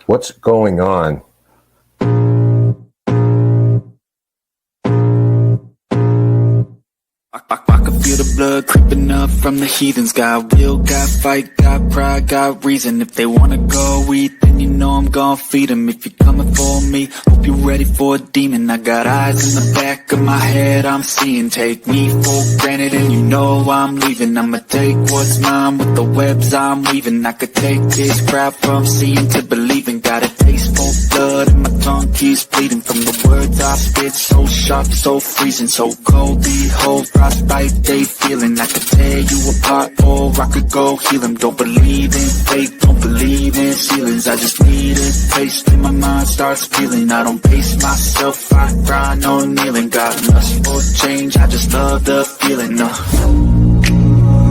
What's going on? I can feel the blood creeping up from the heathens. Got will, got fight, got pride, got reason. If they wanna go eat, then you know I'm gon' feed them. If you're coming for me, hope you're ready for a demon. I got eyes in the back of my head, I'm seeing. Take me for granted and you know I'm leaving. I'ma take what's mine with the webs I'm weaving. I could take this crowd from seeing to believing. Got a taste for blood and my tongue keeps bleeding. From the words I spit, so sharp, so freezing, so cold. Behold, frostbite they feeling. I could tear you apart or I could go heal them. Don't believe in fate, don't believe in ceilings. I just need a taste and my mind starts feeling. I don't pace myself, I grind on kneeling. Got lust for change, I just love the feeling.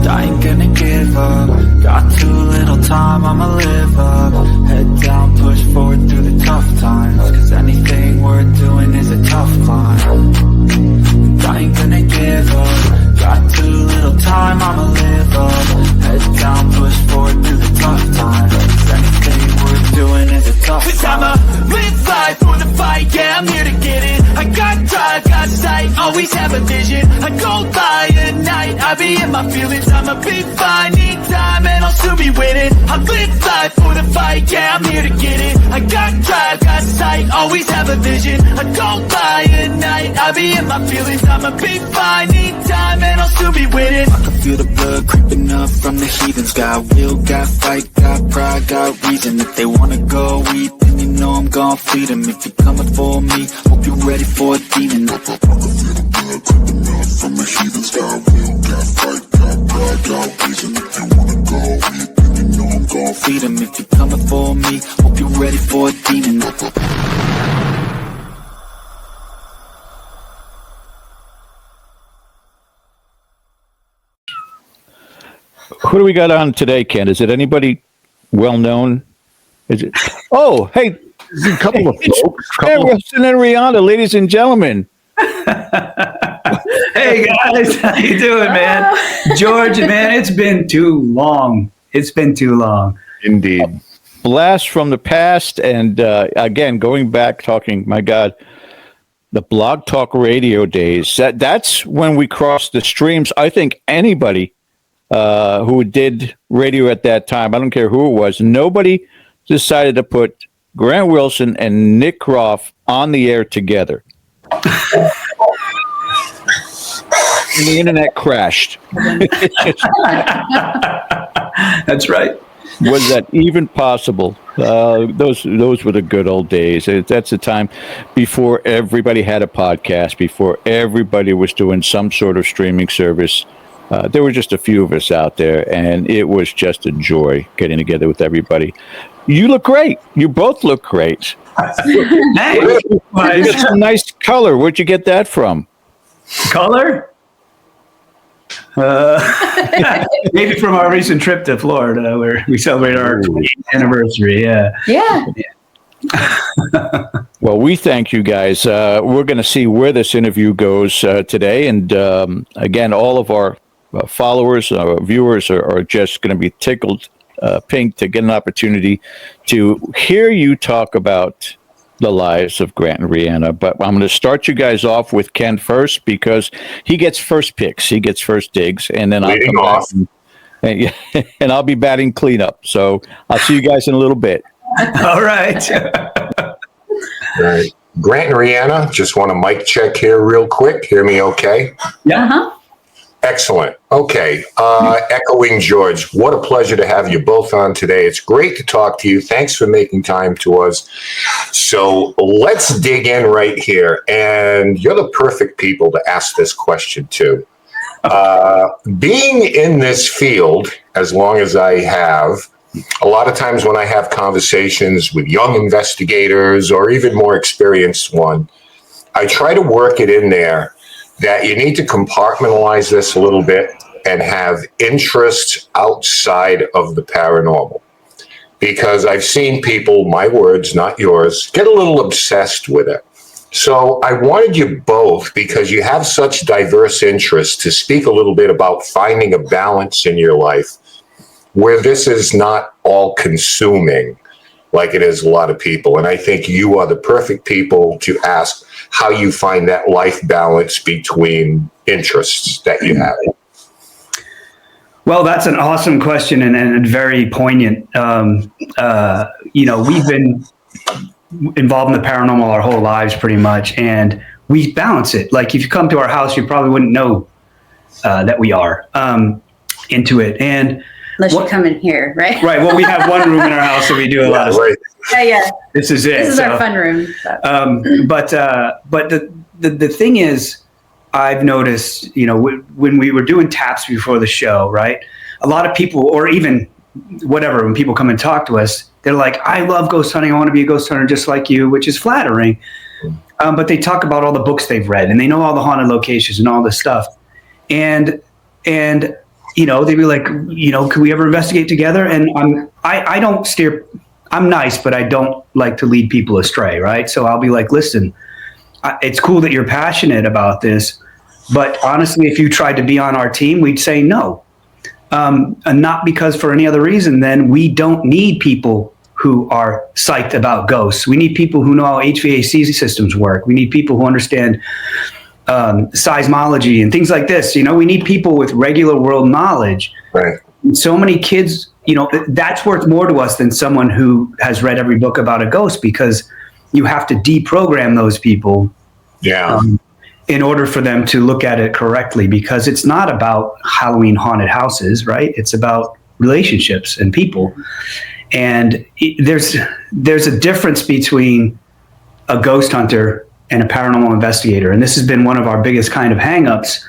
I ain't gonna give up. Got too little time, I'ma live up. Head down, push forward through the tough times. Cause anything worth doing is a tough climb. I ain't gonna give up. Got too little time, I'ma live up. Head down, push forward through the tough times. Cause anything worth doing is a tough climb. Cause I'ma live life for the fight, yeah, I'm here to get it. I got drive, got sight, always have a vision. I go by at night, I be in my feelings. I'ma be fine, need time, and I'll soon be winning. I live life for the fight, yeah, I'm here to get it. I got drive, got sight, always have a vision. I go by at night, I be in my feelings. I'ma be fine, need time, and I'll soon be winning. I can feel the blood creeping up from the heathens. Got will, got fight, got pride, got reason. If they wanna go eat, then you know I'm gon' feed them. If you're coming for me, hope you're ready for a demon. I can feel the blood creeping up from the heathens. Got will, got fight, got pride, got reason. If you wanna go eat, then you know I'm gon' feed them. If you're coming for me, hope you're ready for a demon. Who do we got on today, Ken? Is it anybody well known? Is it? Oh, hey, There's a couple of folks. Reanna Wilson and Reanna, ladies and gentlemen. Hey guys, how you doing, man? George, man, it's been too long. It's been too long. Indeed. Blast from the past, and again, going back, talking. My God, the Blog Talk Radio days. That's when we crossed the streams. I think anybody who did radio at that time, I don't care who it was, nobody decided to put Grant Wilson and Nick Croft on the air together. And the internet crashed. That's right. Was that even possible? Those were the good old days. That's the time before everybody had a podcast, before everybody was doing some sort of streaming service. There were just a few of us out there, and it was just a joy getting together with everybody. You look great. You both look great. Hey, You got some nice color. Where'd you get that from? color? Maybe from our recent trip to Florida, where we celebrate our 20th anniversary. Yeah. Well, we thank you guys. We're going to see where this interview goes today. And again, all of our followers, our viewers are just going to be tickled pink to get an opportunity to hear you talk about the lives of Grant and Reanna. But I'm going to start you guys off with Ken first, because he gets first picks. He gets first digs. And then I'll come off. And I'll be batting cleanup. So I'll see you guys in a little bit. All right. All right. Grant and Reanna, just want a mic check here real quick. Hear me okay? Yeah. Uh-huh. Excellent. Okay. Echoing George, what a pleasure to have you both on today. It's great to talk to you. Thanks for making time to us. So let's dig in right here. And you're the perfect people to ask this question to. Being in this field as long as I have, a lot of times when I have conversations with young investigators or even more experienced one, I try to work it in there that you need to compartmentalize this a little bit and have interests outside of the paranormal. Because I've seen people, my words, not yours, get a little obsessed with it. So I wanted you both, because you have such diverse interests, to speak a little bit about finding a balance in your life where this is not all consuming. like it is a lot of people. And I think you are the perfect people to ask how you find that life balance between interests that you have. Well, that's an awesome question and very poignant. We've been involved in the paranormal our whole lives pretty much, and we balance it. Like if you come to our house, you probably wouldn't know that we are into it. And unless you come in here, right? Right. Well, we have one room in our house that we do a lot of stuff. Yeah. This is it. This is our fun room. But the thing is, I've noticed, when we were doing taps before the show, right? A lot of people, or even whatever, when people come and talk to us, they're like, I love ghost hunting. I want to be a ghost hunter just like you, which is flattering. But they talk about all the books they've read and they know all the haunted locations and all this stuff. And they'd be like, can we ever investigate together? And I don't steer, I'm nice, but I don't like to lead people astray, right? So I'll be like, listen, it's cool that you're passionate about this, but honestly, if you tried to be on our team, we'd say no. And not because for any other reason, then we don't need people who are psyched about ghosts. We need people who know how HVAC systems work. We need people who understand seismology and things like this. We need people with regular world knowledge. Right. And so many kids, that's worth more to us than someone who has read every book about a ghost, because you have to deprogram those people in order for them to look at it correctly, because it's not about Halloween haunted houses, right? It's about relationships and people. And there's a difference between a ghost hunter and a paranormal investigator. And this has been one of our biggest kind of hangups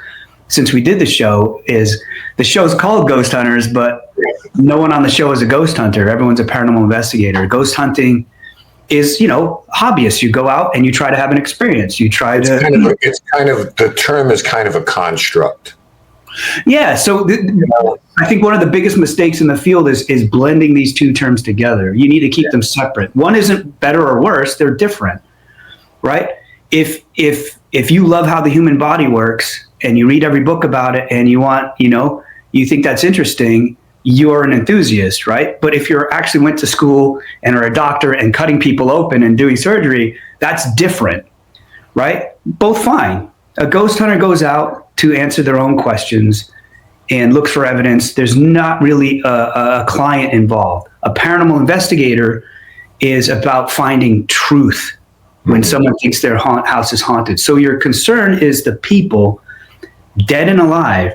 since we did the show. Is the show's called Ghost Hunters, but no one on the show is a ghost hunter. Everyone's a paranormal investigator. Ghost hunting is, hobbyist. You go out and you try to have an experience. You try the term is kind of a construct. Yeah. So I think one of the biggest mistakes in the field is blending these two terms together. You need to keep them separate. One isn't better or worse. They're different, right? If you love how the human body works and you read every book about it and you want, you think that's interesting, you're an enthusiast, right? But if you're actually went to school and are a doctor and cutting people open and doing surgery, that's different, right? Both fine. A ghost hunter goes out to answer their own questions and looks for evidence. There's not really a client involved. A paranormal investigator is about finding truth when someone thinks their house is haunted. So your concern is the people, dead and alive,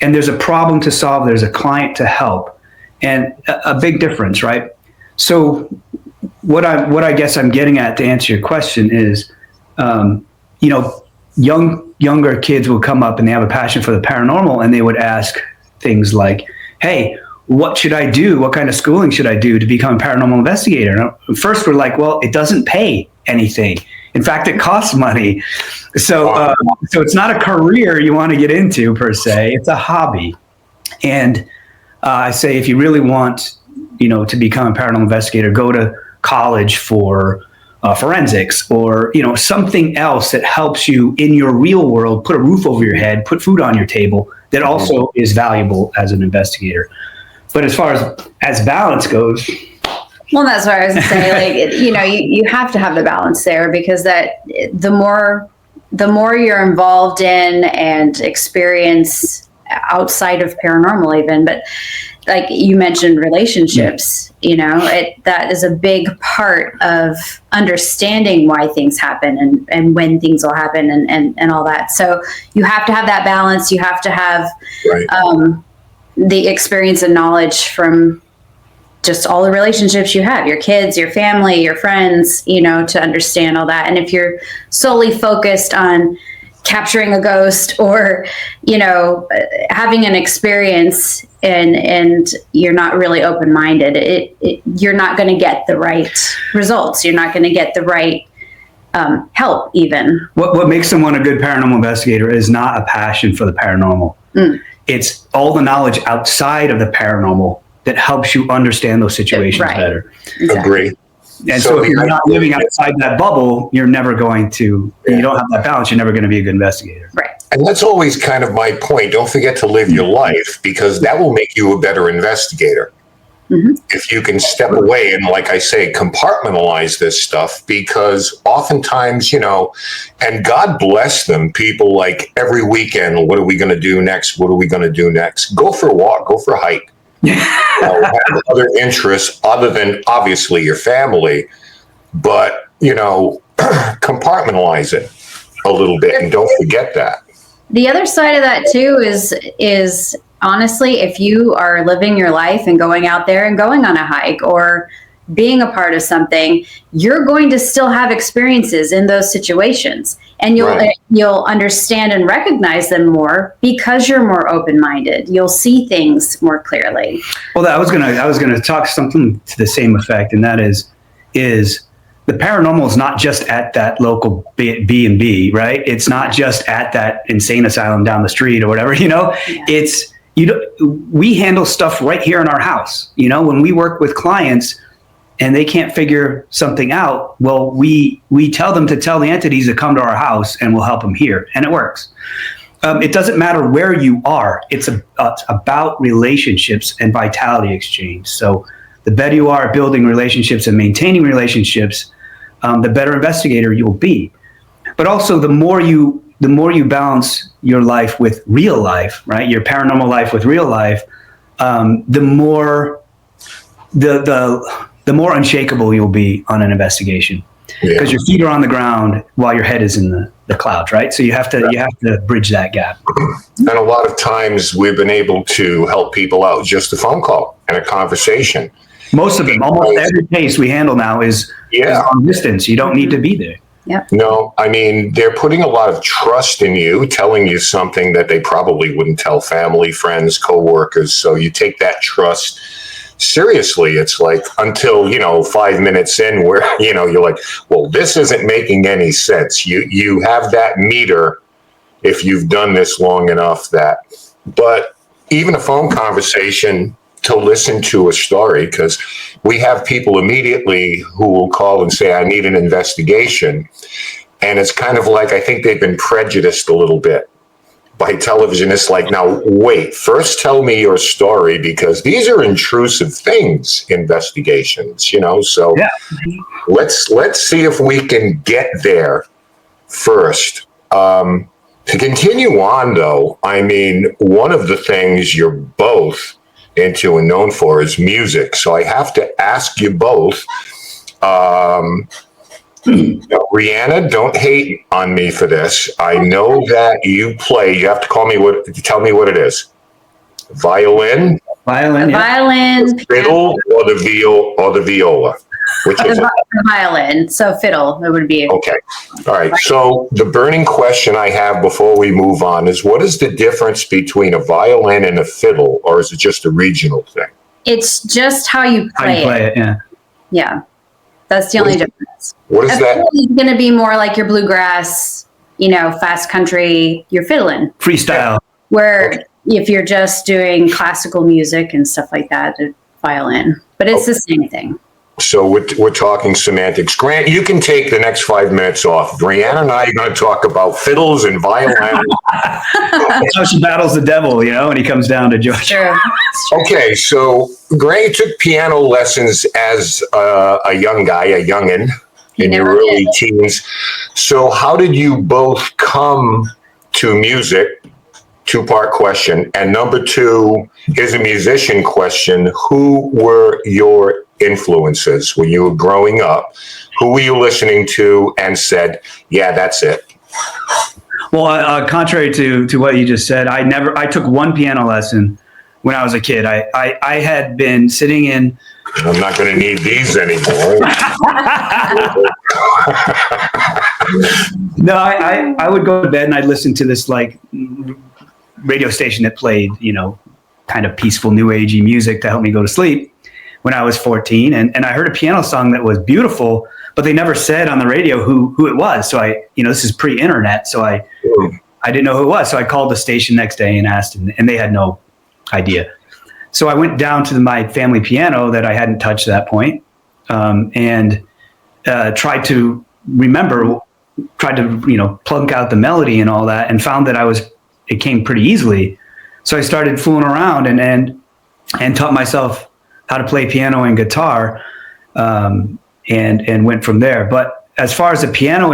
and there's a problem to solve. There's a client to help, and a big difference, right? So what I guess I'm getting at to answer your question is, younger kids will come up and they have a passion for the paranormal, and they would ask things like, hey, what should I do? What kind of schooling should I do to become a paranormal investigator? And first we're like, well, it doesn't pay anything. In fact, it costs money. So it's not a career you want to get into per se. It's a hobby. And I say, if you really want, to become a paranormal investigator, go to college for forensics or, something else that helps you in your real world, put a roof over your head, put food on your table, that also is valuable as an investigator. But as far as balance goes, well, that's what I was going to say. You have to have the balance there, because that the more you're involved in and experience outside of paranormal, even, but like you mentioned, relationships. That is a big part of understanding why things happen and when things will happen and all that. So you have to have that balance. You have to have the experience and knowledge from just all the relationships you have, your kids, your family, your friends, to understand all that. And if you're solely focused on capturing a ghost or, having an experience and you're not really open-minded, you're not going to get the right results. You're not going to get the right help even. What makes someone a good paranormal investigator is not a passion for the paranormal. It's all the knowledge outside of the paranormal that helps you understand those situations better. Exactly. Agree. And so if you're not living outside that bubble, you're never going to, you don't have that balance, you're never going to be a good investigator. Right. And that's always kind of my point. Don't forget to live your life, because that will make you a better investigator. if you can step away and, like I say, compartmentalize this stuff, because oftentimes, and God bless them, people like every weekend, what are we going to do next? What are we going to do next? Go for a walk, go for a hike. Have other interests other than obviously your family, but, compartmentalize it a little bit and don't forget that. The other side of that too is honestly, if you are living your life and going out there and going on a hike or being a part of something, you're going to still have experiences in those situations, and you'll understand and recognize them more because you're more open-minded. You'll see things more clearly. Well, I was gonna talk something to the same effect, and that is the paranormal is not just at that local B&B, right? It's not just at that insane asylum down the street or whatever. It's we handle stuff right here in our house. When we work with clients and they can't figure something out, well, we tell them to tell the entities to come to our house and we'll help them here, and it works. It doesn't matter where you are. It's about relationships and vitality exchange. So the better you are at building relationships and maintaining relationships, the better investigator you'll be. But also, the more you balance your life with real life, right? Your paranormal life with real life, the more unshakable you'll be on an investigation, because your feet are on the ground while your head is in the clouds, right? So you have to bridge that gap. And a lot of times we've been able to help people out just a phone call and a conversation. Most of them, almost every case we handle now is long distance. You don't need to be there. Yep. No, I mean, they're putting a lot of trust in you, telling you something that they probably wouldn't tell family, friends, coworkers. So you take that trust seriously. It's like until, 5 minutes in where, you're like, well, this isn't making any sense. You have that meter if you've done this long enough but even a phone conversation to listen to a story, because we have people immediately who will call and say, I need an investigation. And it's kind of like, I think they've been prejudiced a little bit by television. It's like, now, wait, first tell me your story, because these are intrusive things, investigations, so let's see if we can get there first. To continue on, though, I mean, one of the things you're both into and known for is music. So I have to ask you both, Reanna, don't hate on me for this. I know that you play, you have to tell me what it is. Violin, fiddle, or the viola. Which is the violin. So fiddle, it would be. Okay. All right. So the burning question I have before we move on is, what is the difference between a violin and a fiddle, or is it just a regional thing? It's just how you play it. Yeah. Yeah. That's the only difference. What is that? It's going to be more like your bluegrass, fast country, you're fiddling. Freestyle. Where if you're just doing classical music and stuff like that, a violin. But it's the same thing. So we're talking semantics. Grant, you can take the next 5 minutes off. Brianna and I are going to talk about fiddles and violin. That's how she battles the devil, when he comes down to Georgia. True. Okay, so Grant took piano lessons as a youngin' in your early teens. So how did you both come to music? Two-part question. And number two is a musician question. Who were your influences when you were growing up? Who were you listening to and said, yeah, that's it? Well, contrary to what you just said, I took one piano lesson when I was a kid. I had been sitting in. I'm not going to need these anymore. No, I would go to bed and I'd listen to this radio station that played, kind of peaceful new agey music to help me go to sleep when I was 14. And I heard a piano song that was beautiful, but they never said on the radio who it was. So this is pre-internet. So I didn't know who it was. So I called the station next day and asked, and they had no idea. So I went down to my family piano that I hadn't touched at that point, and tried to plunk out the melody and all that, and found that it came pretty easily. So I started fooling around and taught myself how to play piano and guitar, and went from there. But as far as the piano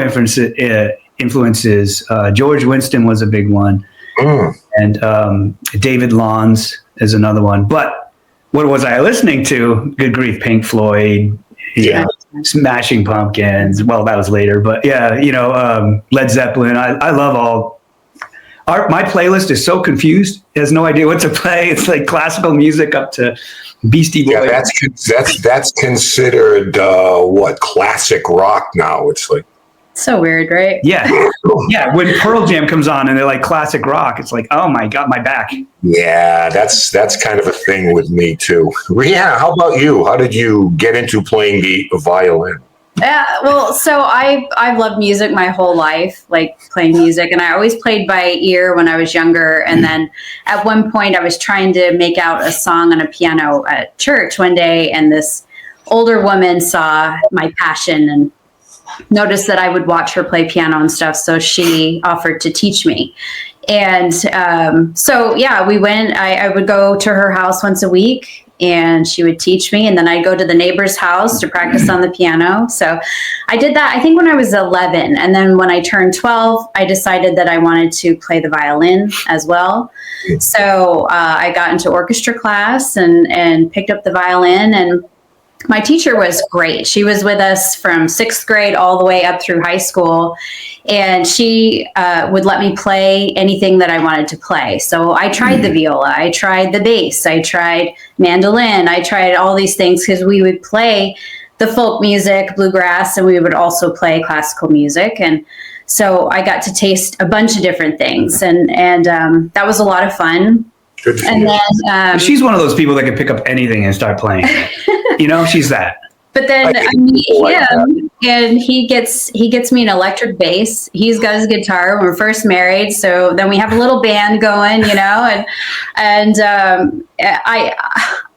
influences, George Winston was a big one, and David Lawns is another one. But what was I listening to? Good grief, Pink Floyd, Smashing Pumpkins. Well, that was later, but yeah, Led Zeppelin. I love all. My playlist is so confused; it has no idea what to play. It's like classical music up to Beastie Boys. Yeah, that's considered what, classic rock now. It's like So weird, right? Yeah. Yeah. When Pearl Jam comes on and they're like classic rock, it's like, oh my God, my back. Yeah, that's kind of a thing with me too. Reanna, how about you? How did you get into playing the violin? Well, so I've loved music my whole life, like playing music, and I always played by ear when I was younger. And then at one point I was trying to make out a song on a piano at church one day, and this older woman saw my passion and noticed that I would watch her play piano and stuff. So she offered to teach me. And so, yeah, we went. I would go to her house once a week, and she would teach me, and then I'd go to the neighbor's house to practice on the piano. So I did that, I think, when I was 11. And then when I turned 12, I decided that I wanted to play the violin as well. So I got into orchestra class and picked up the violin, and my teacher was great. She was with us from 6th grade all the way up through high school. And she would let me play anything that I wanted to play. So I tried the viola, I tried the bass, I tried mandolin, I tried all these things because we would play the folk music, bluegrass, and we would also play classical music. And so I got to taste a bunch of different things. And that was a lot of fun. Good for And you. then She's one of those people that can pick up anything and start playing. She's that. but then I I meet like him, and he gets me an electric bass. He's got his guitar. We're first married, so then we have a little band going, and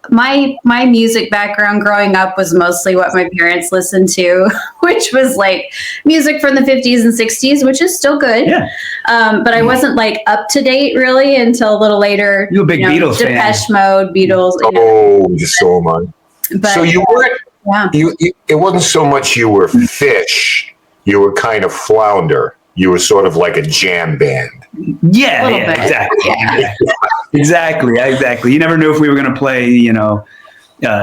my music background growing up was mostly what my parents listened to, which was like music from the 50s and 60s, which is still good. Yeah. But I wasn't like up to date really until a little later. You a big Beatles fan. Depeche Mode, Beatles. Oh, so am I. But, So you weren't. yeah. It wasn't so much you were fish. You were kind of flounder. You were sort of like a jam band. Yeah, Little bit. exactly. Yeah. Exactly. You never knew if we were going to play,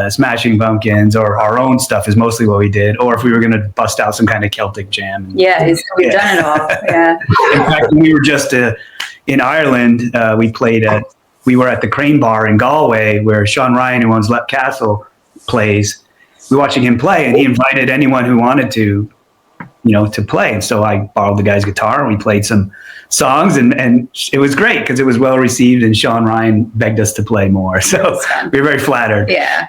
Smashing Pumpkins, or our own stuff is mostly what we did, or if we were going to bust out some kind of Celtic jam. Yeah, we've done it all. Yeah. In fact, when we were just in Ireland, we were at the Crane Bar in Galway, where Sean Ryan, who owns Let Castle, plays. We were watching him play, and he invited anyone who wanted to play. And so I borrowed the guy's guitar, and we played some songs, and it was great because it was well received, and Sean Ryan begged us to play more. So we were very flattered. Yeah.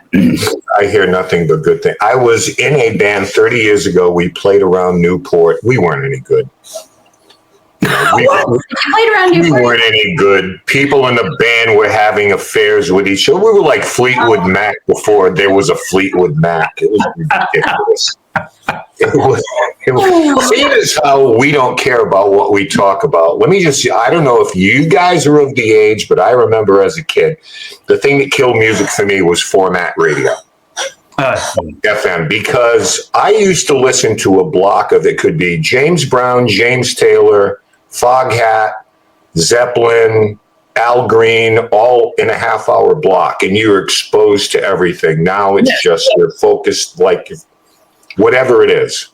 I hear nothing but good things. I was in a band 30 years ago. We played around Newport. We weren't any good. You played around We Newport? weren't any good. People in the band were having affairs with each other. We were like Fleetwood Mac before there was a Fleetwood Mac. It was ridiculous. Seeing as how we don't care about what we talk about, let me just say, I don't know if you guys are of the age, but I remember as a kid, the thing that killed music for me was format radio. FM, because I used to listen to a block of, it could be James Brown, James Taylor, Foghat, Zeppelin, Al Green, all in a half-hour block, and you're exposed to everything. Now it's just you're focused, like whatever it is.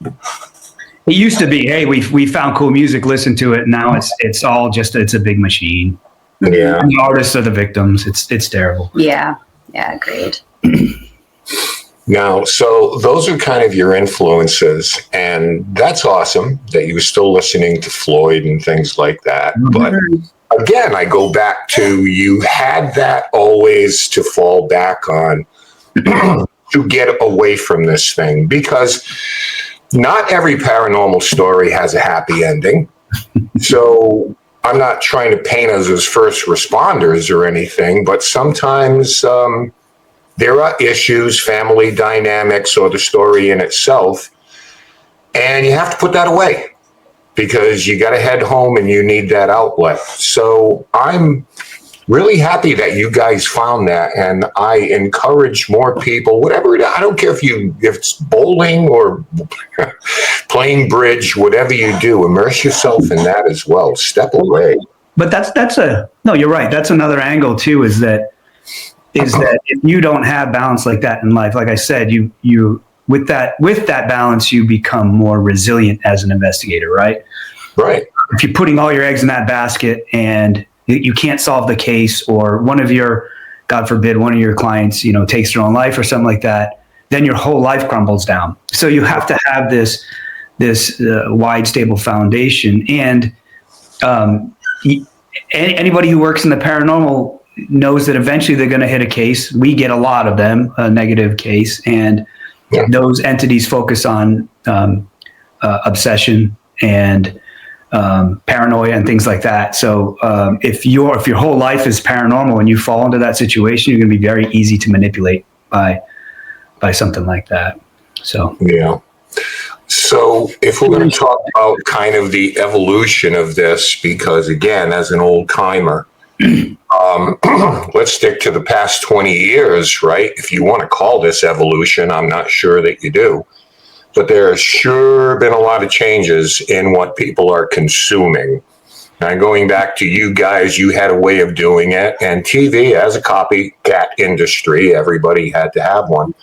It used to be, hey, we found cool music, listen to it. Now it's all just, it's a big machine. Yeah. And the artists are the victims. It's terrible. Yeah. Yeah, agreed. Now, so those are kind of your influences, and that's awesome that you were still listening to Floyd and things like that. But again, I go back to, you had that always to fall back on to get away from this thing, because not every paranormal story has a happy ending. So I'm not trying to paint us as first responders or anything, but sometimes there are issues, family dynamics, or the story in itself, and you have to put that away because you got to head home and you need that outlet. So I'm really happy that you guys found that, and I encourage more people, whatever it is, I don't care if it's bowling or playing bridge, whatever you do, immerse yourself in that as well. Step away. But no, you're right. That's another angle too, is that if you don't have balance like that in life, like I said, you with that balance, you become more resilient as an investigator, right? Right. If you're putting all your eggs in that basket and you can't solve the case, or God forbid, one of your clients, takes their own life or something like that, then your whole life crumbles down. So you have to have this wide, stable foundation. And anybody who works in the paranormal knows that eventually they're going to hit a case. We get a lot of them, a negative case, and those entities focus on obsession and paranoia and things like that. So if your whole life is paranormal and you fall into that situation, you're going to be very easy to manipulate by something like that. So yeah. So if we're going to talk about kind of the evolution of this, because again, as an old timer, let's stick to the past 20 years, right? If you want to call this evolution, I'm not sure that you do. But there has sure been a lot of changes in what people are consuming. Now, going back to you guys, you had a way of doing it, and TV as a copycat industry, everybody had to have one.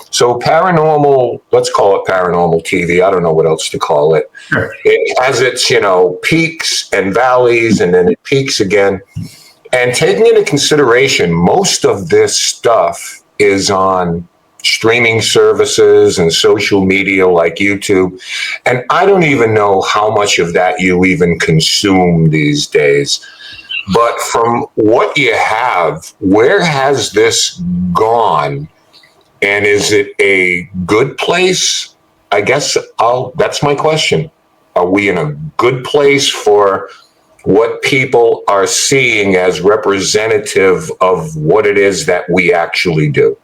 So paranormal, let's call it paranormal TV. I don't know what else to call it. Sure. It has its, peaks and valleys, and then it peaks again. And taking into consideration, most of this stuff is on streaming services and social media like YouTube. And I don't even know how much of that you even consume these days. But from what you have, where has this gone? And is it a good place? I guess that's my question. Are we in a good place for what people are seeing as representative of what it is that we actually do?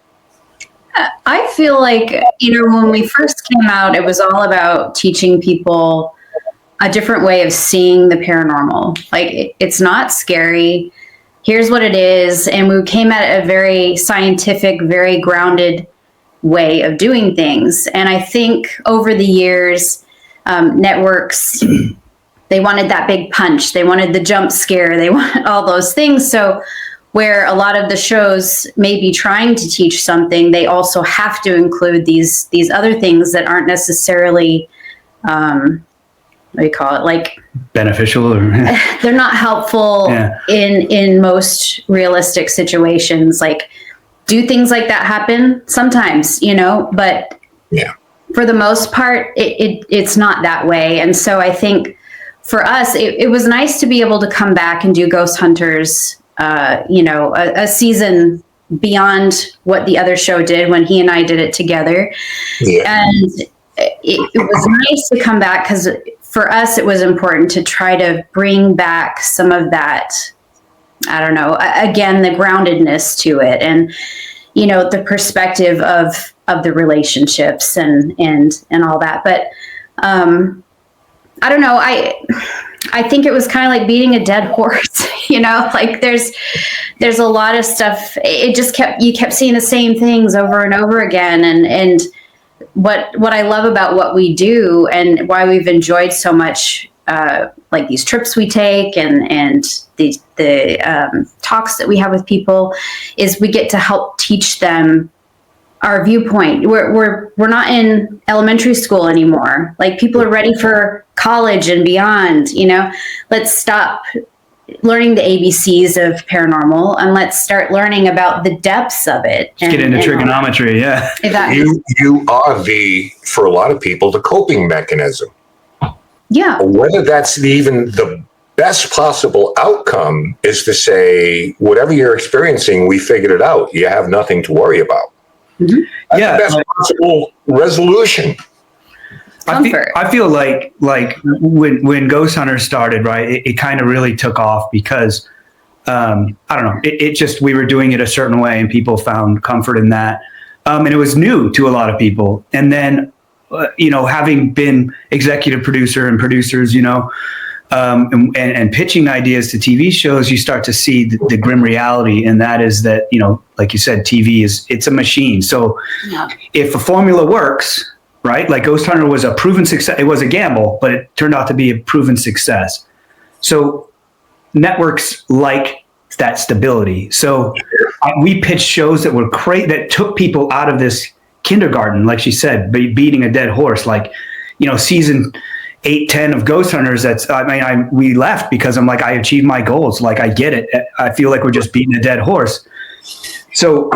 I feel like, when we first came out, it was all about teaching people a different way of seeing the paranormal. Like, it's not scary. Here's what it is. And we came at a very scientific, very grounded way of doing things. And I think over the years, networks, they wanted that big punch. They wanted the jump scare. They wanted all those things. So where a lot of the shows may be trying to teach something, they also have to include these other things that aren't necessarily, what do you call it? Like beneficial, or they're not helpful in most realistic situations. Like, do things like that happen? Sometimes, but for the most part, it's not that way. And so I think for us, it was nice to be able to come back and do Ghost Hunters, a season beyond what the other show did when he and I did it together. Yeah. And it was nice to come back because for us, it was important to try to bring back some of that, I don't know, again, the groundedness to it, and, the perspective of the relationships and all that. But I don't know. I think it was kind of like beating a dead horse, like there's a lot of stuff. It just you kept seeing the same things over and over again. And what I love about what we do and why we've enjoyed so much, like these trips we take and the talks that we have with people, is we get to help teach them our viewpoint. We're not in elementary school anymore. Like, people are ready for college and beyond. Let's stop learning the ABCs of paranormal and let's start learning about the depths of it. Let's get into trigonometry. Yeah. You are for a lot of people, the coping mechanism. Yeah. Whether that's even the best possible outcome is to say, whatever you're experiencing, we figured it out. You have nothing to worry about. Mm-hmm. That's the best possible resolution. I feel like when Ghost Hunters started, right, it kind of really took off because, I don't know, it just, we were doing it a certain way and people found comfort in that. And it was new to a lot of people. And then, having been executive producer and producers, and pitching ideas to TV shows, you start to see the grim reality, and that is that, like you said, TV it's a machine. So if a formula works, right, like Ghost Hunter was a proven success. It was a gamble, but it turned out to be a proven success. So networks like that stability. So we pitched shows that were that took people out of this kindergarten, like she said, beating a dead horse, like, season 8, 10 of Ghost Hunters. We left because I'm like, I achieved my goals. Like, I get it. I feel like we're just beating a dead horse. So,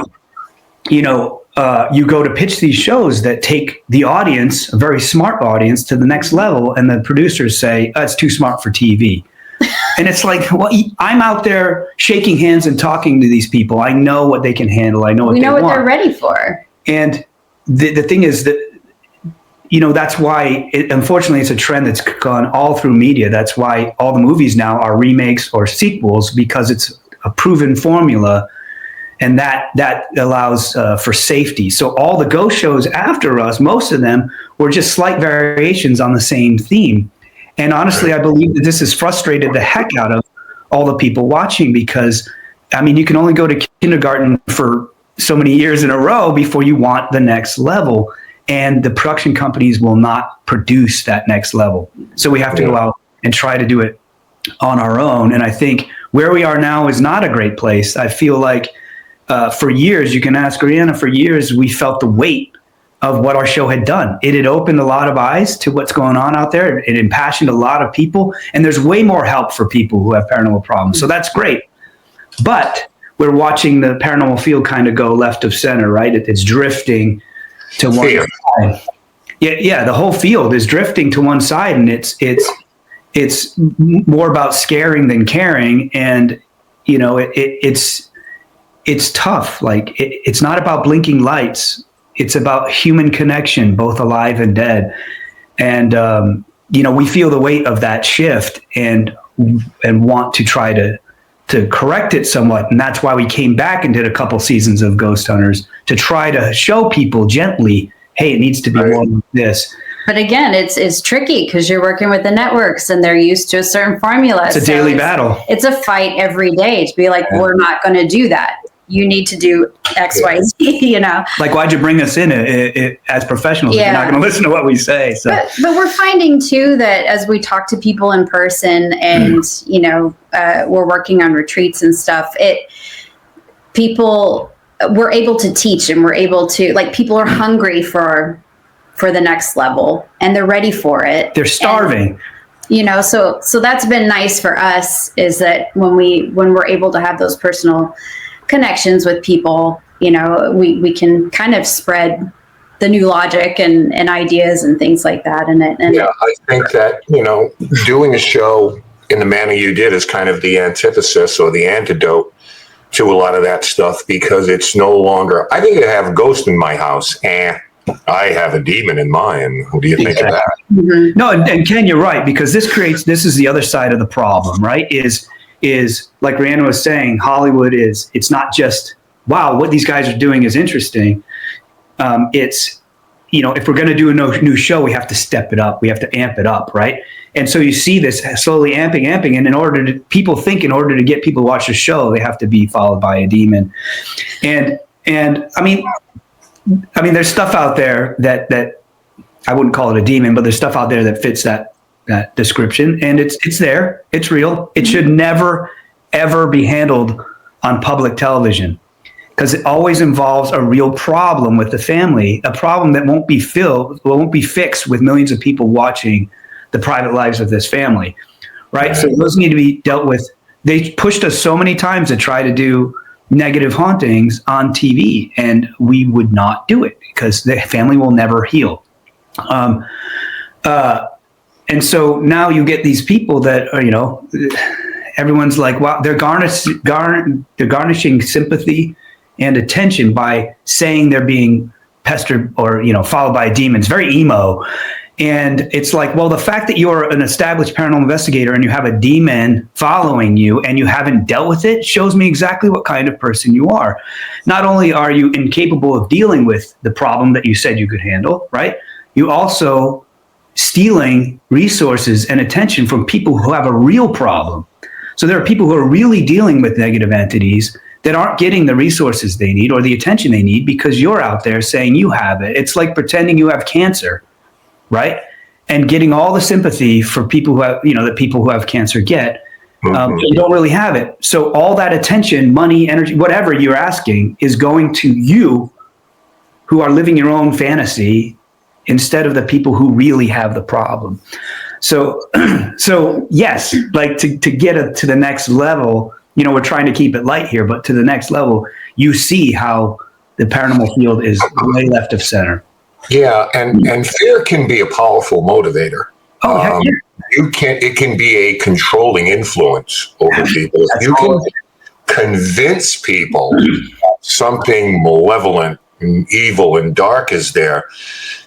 you go to pitch these shows that take the audience, a very smart audience, to the next level. And the producers say, it's too smart for TV. And it's like, well, I'm out there shaking hands and talking to these people. I know what they can handle. I know what they want. We know what they're ready for. And the thing is that, that's why, unfortunately, it's a trend that's gone all through media. That's why all the movies now are remakes or sequels, because it's a proven formula, and that allows for safety. So all the ghost shows after us, most of them were just slight variations on the same theme. And honestly, I believe that this has frustrated the heck out of all the people watching, because, you can only go to kindergarten for so many years in a row before you want the next level. And the production companies will not produce that next level. So we have to go out and try to do it on our own. And I think where we are now is not a great place. I feel like for years, you can ask Reanna, for years, we felt the weight of what our show had done. It had opened a lot of eyes to what's going on out there. It impassioned a lot of people. And there's way more help for people who have paranormal problems. So that's great. But we're watching the paranormal field kind of go left of center, right? It's drifting to one side. Yeah, the whole field is drifting to one side, and it's more about scaring than caring. And it's tough. Like, it's not about blinking lights. It's about human connection, both alive and dead. And we feel the weight of that shift and want to try to correct it somewhat. And that's why we came back and did a couple seasons of Ghost Hunters, to try to show people gently, hey, it needs to be more than this. But again, it's tricky because you're working with the networks and they're used to a certain formula. It's a daily battle. It's a fight every day to be like, we're not going to do that. You need to do X, Y, Z, Like, why'd you bring us in as professionals if you're not going to listen to what we say? So. But we're finding, too, that as we talk to people in person and, we're working on retreats and stuff, we're able to teach, and we're able to, like, people are hungry for the next level, and they're ready for it. They're starving. And, so that's been nice for us, is that when we're able to have those personal connections with people, we can kind of spread the new logic and ideas and things like that. I think that, doing a show in the manner you did is kind of the antithesis or the antidote to a lot of that stuff, because it's no longer, I think I have a ghost in my house and I have a demon in mine. What do you think of that? Mm-hmm. No, and Ken, you're right, because this is the other side of the problem, right? Is like Reanna was saying, Hollywood it's not just, wow, what these guys are doing is interesting. It's, if we're going to do a new show, we have to step it up. We have to amp it up, right? And so you see this slowly amping. And people think in order to get people to watch the show, they have to be followed by a demon. And there's stuff out there that I wouldn't call it a demon, but there's stuff out there that fits that description, and it's there. It's real. It should never, ever be handled on public television, because it always involves a real problem with the family, a problem that won't be fixed with millions of people watching the private lives of this family, right? So those need to be dealt with. They pushed us so many times to try to do negative hauntings on TV, and we would not do it because the family will never heal. And so now you get these people that are, everyone's like, wow, they're garnishing sympathy and attention by saying they're being pestered or, followed by demons. Very emo. And it's like, well, the fact that you're an established paranormal investigator and you have a demon following you and you haven't dealt with it shows me exactly what kind of person you are. Not only are you incapable of dealing with the problem that you said you could handle, right? You also stealing resources and attention from people who have a real problem. So there are people who are really dealing with negative entities that aren't getting the resources they need or the attention they need because you're out there saying you have it. It's like pretending you have cancer, right? And getting all the sympathy for people who have, the people who have cancer get. You don't really have it. So all that attention, money, energy, whatever you're asking is going to you who are living your own fantasy instead of the people who really have the problem. So yes, like to get to the next level, we're trying to keep it light here, but to the next level, you see how the paranormal field is way left of center. Yeah, and fear can be a powerful motivator. Oh, yeah. It can be a controlling influence over people. If you can convince people something malevolent and evil and dark is there,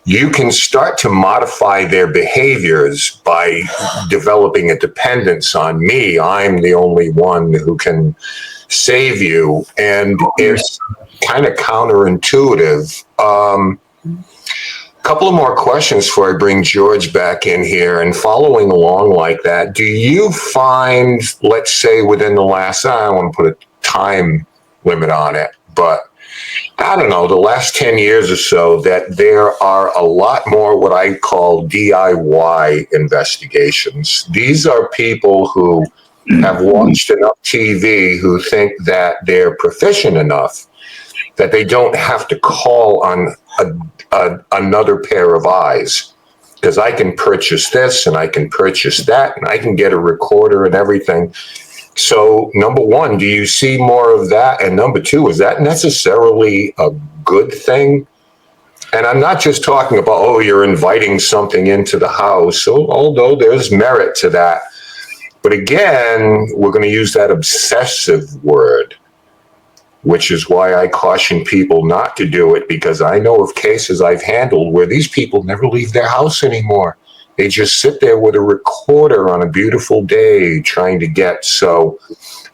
you can start to modify their behaviors by developing a dependence on me. I'm the only one who can save you. And it's kind of counterintuitive. Couple of more questions before I bring George back in here. And following along like that, do you find, let's say within the last, I don't want to put a time limit on it, but I don't know, the last 10 years or so, that there are a lot more what I call DIY investigations. These are people who have watched enough TV who think that they're proficient enough that they don't have to call on another pair of eyes, because I can purchase this and I can purchase that and I can get a recorder and everything. So number one, do you see more of that? And number two, is that necessarily a good thing? And I'm not just talking about, you're inviting something into the house, although there's merit to that. But again, we're going to use that obsessive word, which is why I caution people not to do it, because I know of cases I've handled where these people never leave their house anymore. They just sit there with a recorder on a beautiful day trying to get. So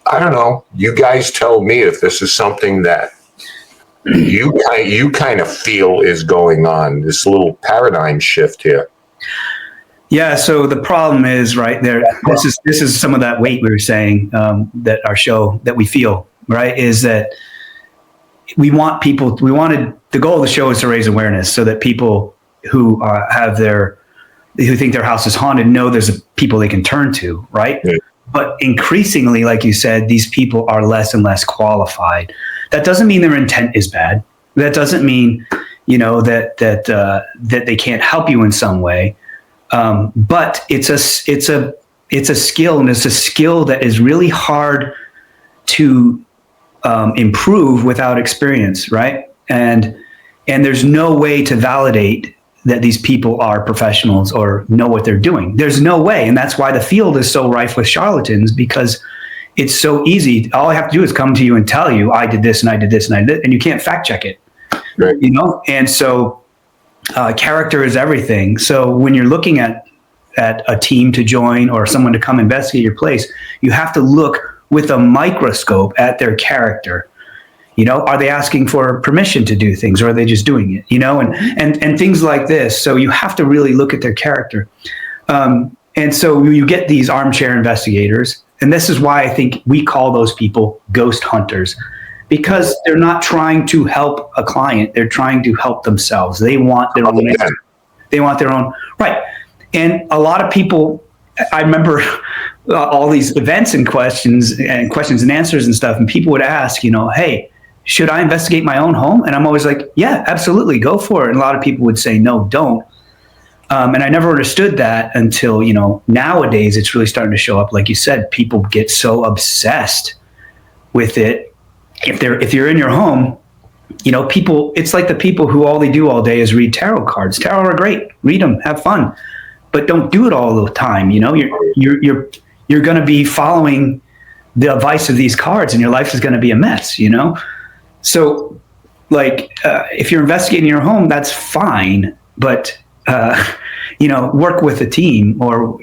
I don't know. You guys tell me if this is something that you kind of feel is going on, this little paradigm shift here. Yeah. So the problem is right there. This is some of that weight we were saying that our show that we feel, right, is that the goal of the show is to raise awareness so that people who who think their house is haunted know there's people they can turn to, right? Yeah. But increasingly, like you said, these people are less and less qualified. That doesn't mean their intent is bad. That doesn't mean, that they can't help you in some way. But it's a skill, and it's a skill that is really hard to improve without experience, right? And there's no way to validate that these people are professionals or know what they're doing. There's no way. And that's why the field is so rife with charlatans, because it's so easy. All I have to do is come to you and tell you, I did this and I did this and I did, and you can't fact check it, right? And so character is everything. So when you're looking at a team to join or someone to come investigate your place, you have to look with a microscope at their character. Are they asking for permission to do things, or are they just doing it? And things like this. So you have to really look at their character. And so you get these armchair investigators, and this is why I think we call those people ghost hunters, because they're not trying to help a client; they're trying to help themselves. They want their own. They want their own, right? And a lot of people, I remember all these events and questions and answers and stuff, and people would ask, hey, should I investigate my own home? And I'm always like, yeah, absolutely, go for it. And a lot of people would say, no, don't. And I never understood that until, nowadays it's really starting to show up. Like you said, people get so obsessed with it. If you're in your home, people, it's like the people who all they do all day is read tarot cards. Tarot are great. Read them, have fun, but don't do it all the time. You're going to be following the advice of these cards, and your life is going to be a mess, So, if you're investigating your home, that's fine, but work with a team or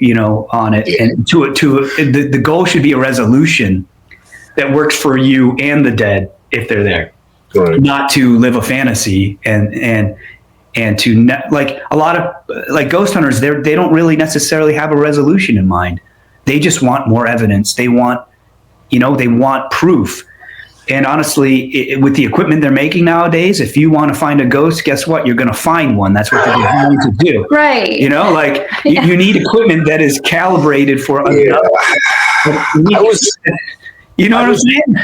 on it, and the goal should be a resolution that works for you and the dead if they're there, right? Not to live a fantasy and and like a lot of like ghost hunters, they don't really necessarily have a resolution in mind. They just want more evidence. They want, they want proof. And honestly, with the equipment they're making nowadays, if you want to find a ghost, guess what? You're going to find one. That's what they're going to do. Right. You need equipment that is calibrated for enough. You know what I'm saying?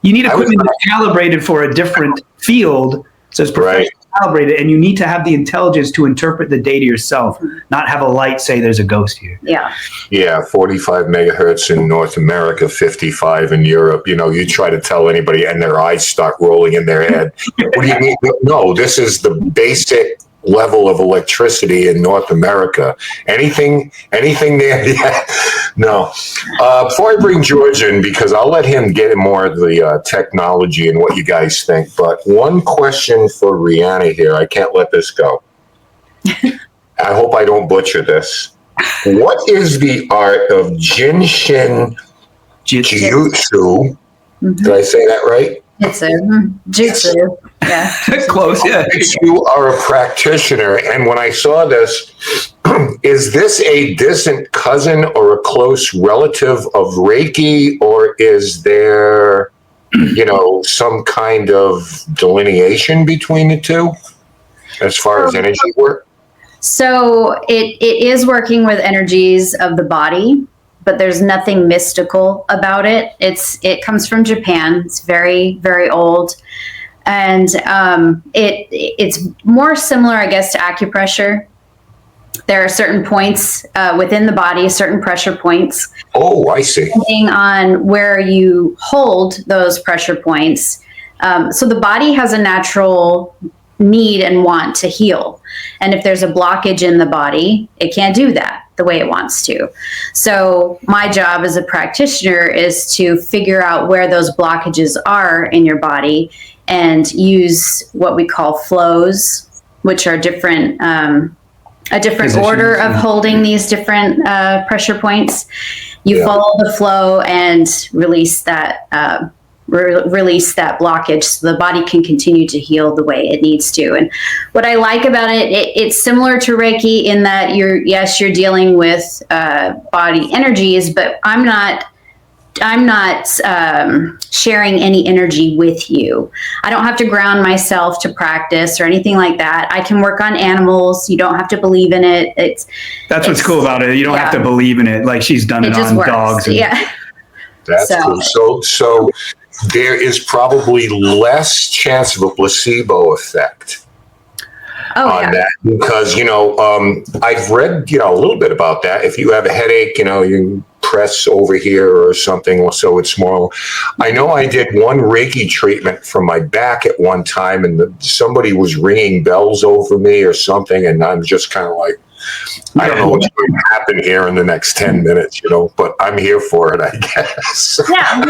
You need equipment that's calibrated for a different field, so it's professionally calibrated, and you need to have the intelligence to interpret the data yourself, not have a light say there's a ghost here. Yeah. Yeah, 45 megahertz in North America, 55 in Europe. You try to tell anybody and their eyes start rolling in their head. What do you mean? No, this is the basic level of electricity in North America. Anything there? Yeah. No. Before I bring George in, because I'll let him get more of the technology and what you guys think, but one question for Reanna here. I can't let this go. I hope I don't butcher this. What is the art of Jin Shin Jyutsu? Did I say that right? Jyutsu. Yeah. Close, yeah. You are a practitioner, and when I saw this, is this a distant cousin or a close relative of Reiki, or is there, some kind of delineation between the two as far as energy work? So it is working with energies of the body, but there's nothing mystical about it. It comes from Japan. It's very, very old. And it's more similar, I guess, to acupressure. There are certain points within the body, certain pressure points. Oh, I see. Depending on where you hold those pressure points. So the body has a natural need and want to heal. And if there's a blockage in the body, it can't do that the way it wants to. So my job as a practitioner is to figure out where those blockages are in your body and use what we call flows, which are different, a different order of holding these different pressure points. You follow the flow and release that blockage so the body can continue to heal the way it needs to. And what I like about it's similar to Reiki in that you're dealing with body energies, but I'm not sharing any energy with you. I don't have to ground myself to practice or anything like that. I can work on animals. You don't have to believe in it. That's what's cool about it. You don't have to believe in it. Like she's done it on dogs. That's cool. So there is probably less chance of a placebo effect on that because, I've read, a little bit about that. If you have a headache, you press over here or something, so it's more. I know I did one Reiki treatment for my back at one time, and somebody was ringing bells over me or something, and I'm just kind of like, I don't know what's going to happen here in the next 10 minutes, but I'm here for it, I guess. Yeah,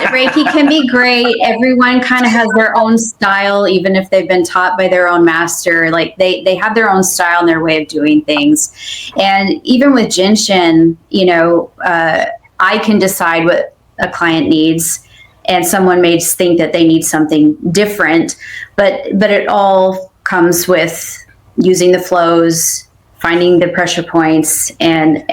Reiki can be great. Everyone kind of has their own style, even if they've been taught by their own master. Like they have their own style and their way of doing things. And even with Jin Shin, I can decide what a client needs, and someone may think that they need something different, but it all comes with using the flows, finding the pressure points, and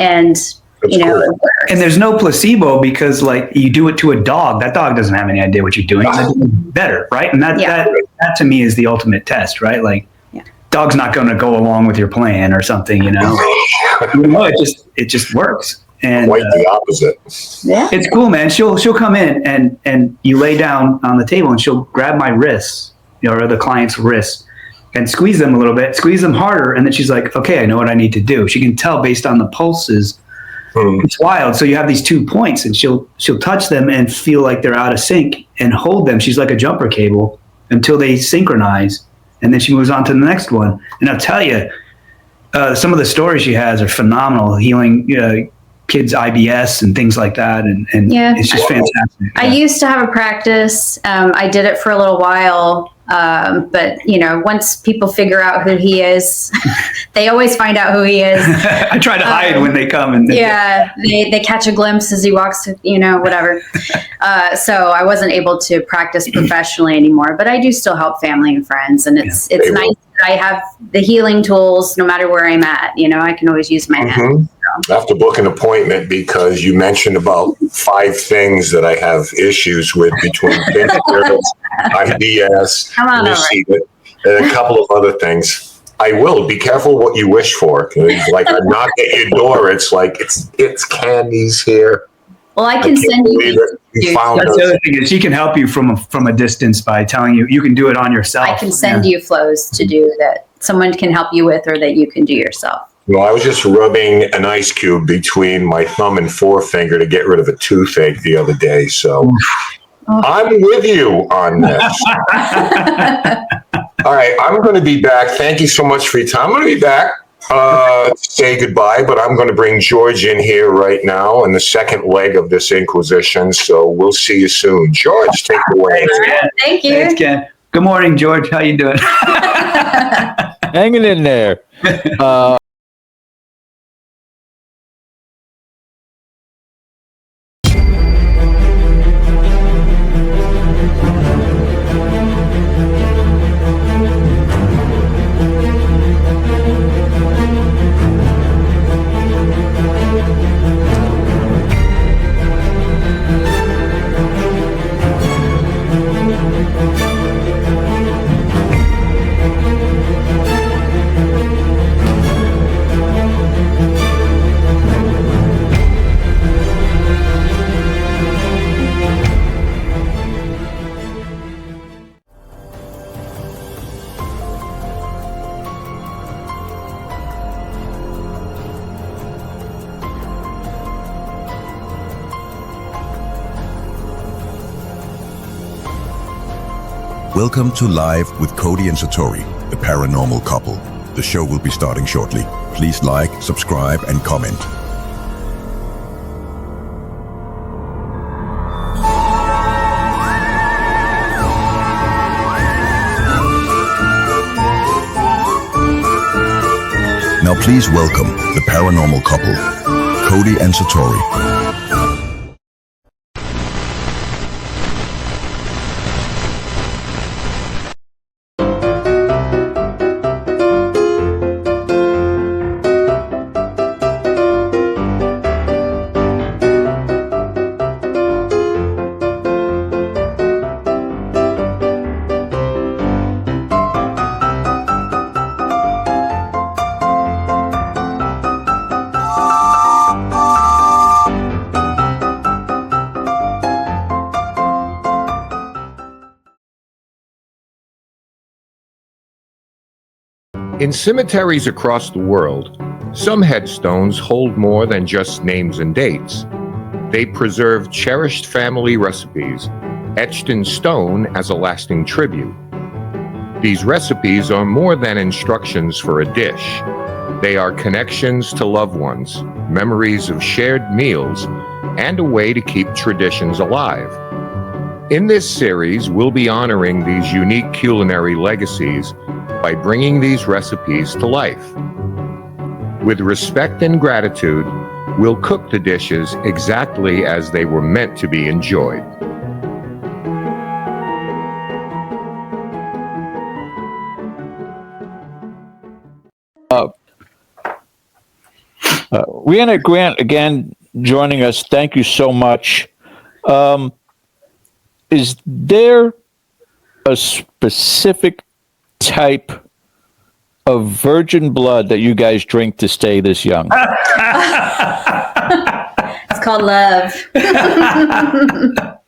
cool. And there's no placebo because like you do it to a dog. That dog doesn't have any idea what you're doing. They're doing better, right? And that to me is the ultimate test, right? Like dog's not going to go along with your plan or something, it just works. And quite the opposite. Yeah, it's cool, man. She'll come in and you lay down on the table and she'll grab my wrists, or the client's wrists, and squeeze them a little bit, squeeze them harder. And then she's like, okay, I know what I need to do. She can tell based on the pulses. It's wild. So you have these 2 points and she'll touch them and feel like they're out of sync and hold them. She's like a jumper cable until they synchronize. And then she moves on to the next one. And I'll tell you, some of the stories she has are phenomenal, healing kids IBS and things like that. And it's just fantastic. I used to have a practice. I did it for a little while. But once people figure out who he is, they always find out who he is. I try to hide when they come and they catch a glimpse as he walks, whatever. So I wasn't able to practice professionally anymore, but I do still help family and friends, and it's nice I have the healing tools no matter where I'm at. I can always use my hands. I have to book an appointment because you mentioned about 5 things that I have issues with between spirits, IBS, and a couple of other things. I will be careful what you wish for. Like I knock at your door, it's like it's candies here. Well, I can send you. That's the other thing is she can help you from a distance by telling you can do it on yourself. I can send you flows to do that someone can help you with, or that you can do yourself. Well, I was just rubbing an ice cube between my thumb and forefinger to get rid of a toothache the other day. So I'm with you on this. All right, I'm going to be back. Thank you so much for your time. I'm going to be back. Say goodbye, but I'm going to bring George in here right now in the second leg of this Inquisition. So we'll see you soon. George, take it away. Thanks, Ken. Thank you. Thanks, Ken. Good morning, George. How you doing? Hanging in there. Welcome to Live with Cody and Satori, the paranormal couple. The show will be starting shortly. Please like, subscribe, and comment. Now please welcome the paranormal couple, Cody and Satori. In cemeteries across the world, some headstones hold more than just names and dates. They preserve cherished family recipes, etched in stone as a lasting tribute. These recipes are more than instructions for a dish. They are connections to loved ones, memories of shared meals, and a way to keep traditions alive. In this series, we'll be honoring these unique culinary legacies by bringing these recipes to life. With respect and gratitude, we'll cook the dishes exactly as they were meant to be enjoyed. Reanna Grant, again, joining us. Thank you so much. Is there a specific type of virgin blood that you guys drink to stay this young? It's called love.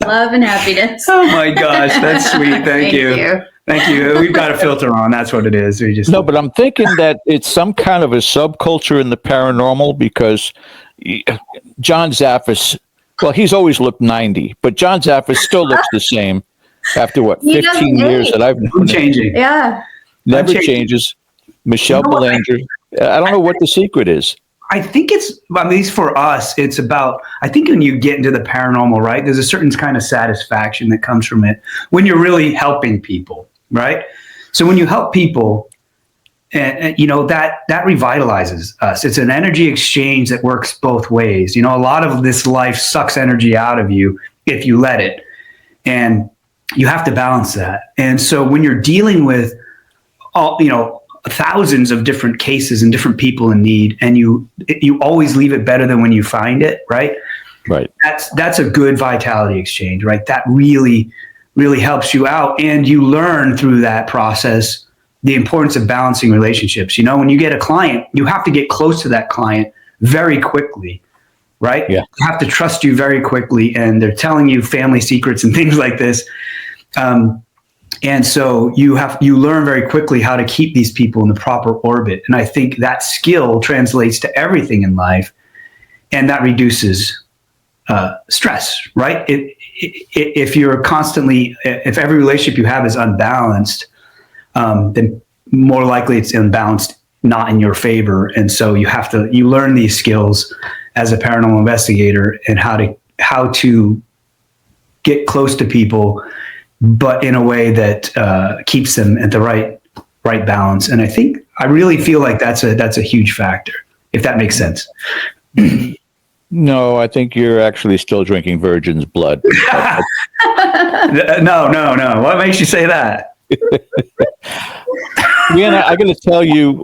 Love and happiness. Oh my gosh, that's sweet. Thank you. Thank you. We've got a filter on. That's what it is. We just No, but I'm thinking that it's some kind of a subculture in the paranormal, because John Zaffis, well, he's always looked 90, but John Zaffis still looks the same after what, 15 years that I've known him. changing. Yeah. Never changes. Michelle Belanger. I don't know what the secret is. I think it's, at least for us, it's about, I think when you get into the paranormal, right, there's a certain kind of satisfaction that comes from it when you're really helping people, right? So when you help people, and you know, that revitalizes us. It's an energy exchange that works both ways. You know, a lot of this life sucks energy out of you if you let it. And you have to balance that. And so when you're dealing with all, you know, thousands of different cases and different people in need, and you always leave it better than when you find it, right? Right. That's a good vitality exchange, right? That really, really helps you out, and you learn through that process the importance of balancing relationships. You know, when you get a client, you have to get close to that client very quickly, right? Yeah. They have to trust you very quickly, and they're telling you family secrets and things like this. And so you learn very quickly how to keep these people in the proper orbit. And I think that skill translates to everything in life, and that reduces stress, right? If you're constantly, if every relationship you have is unbalanced, then more likely it's imbalanced, not in your favor. And so you learn these skills as a paranormal investigator, and how to get close to people, but in a way that keeps them at the right balance. And I really feel like that's a huge factor, if that makes sense. No, I think you're actually still drinking virgin's blood. No. What makes you say that? Reanna, I got to tell you,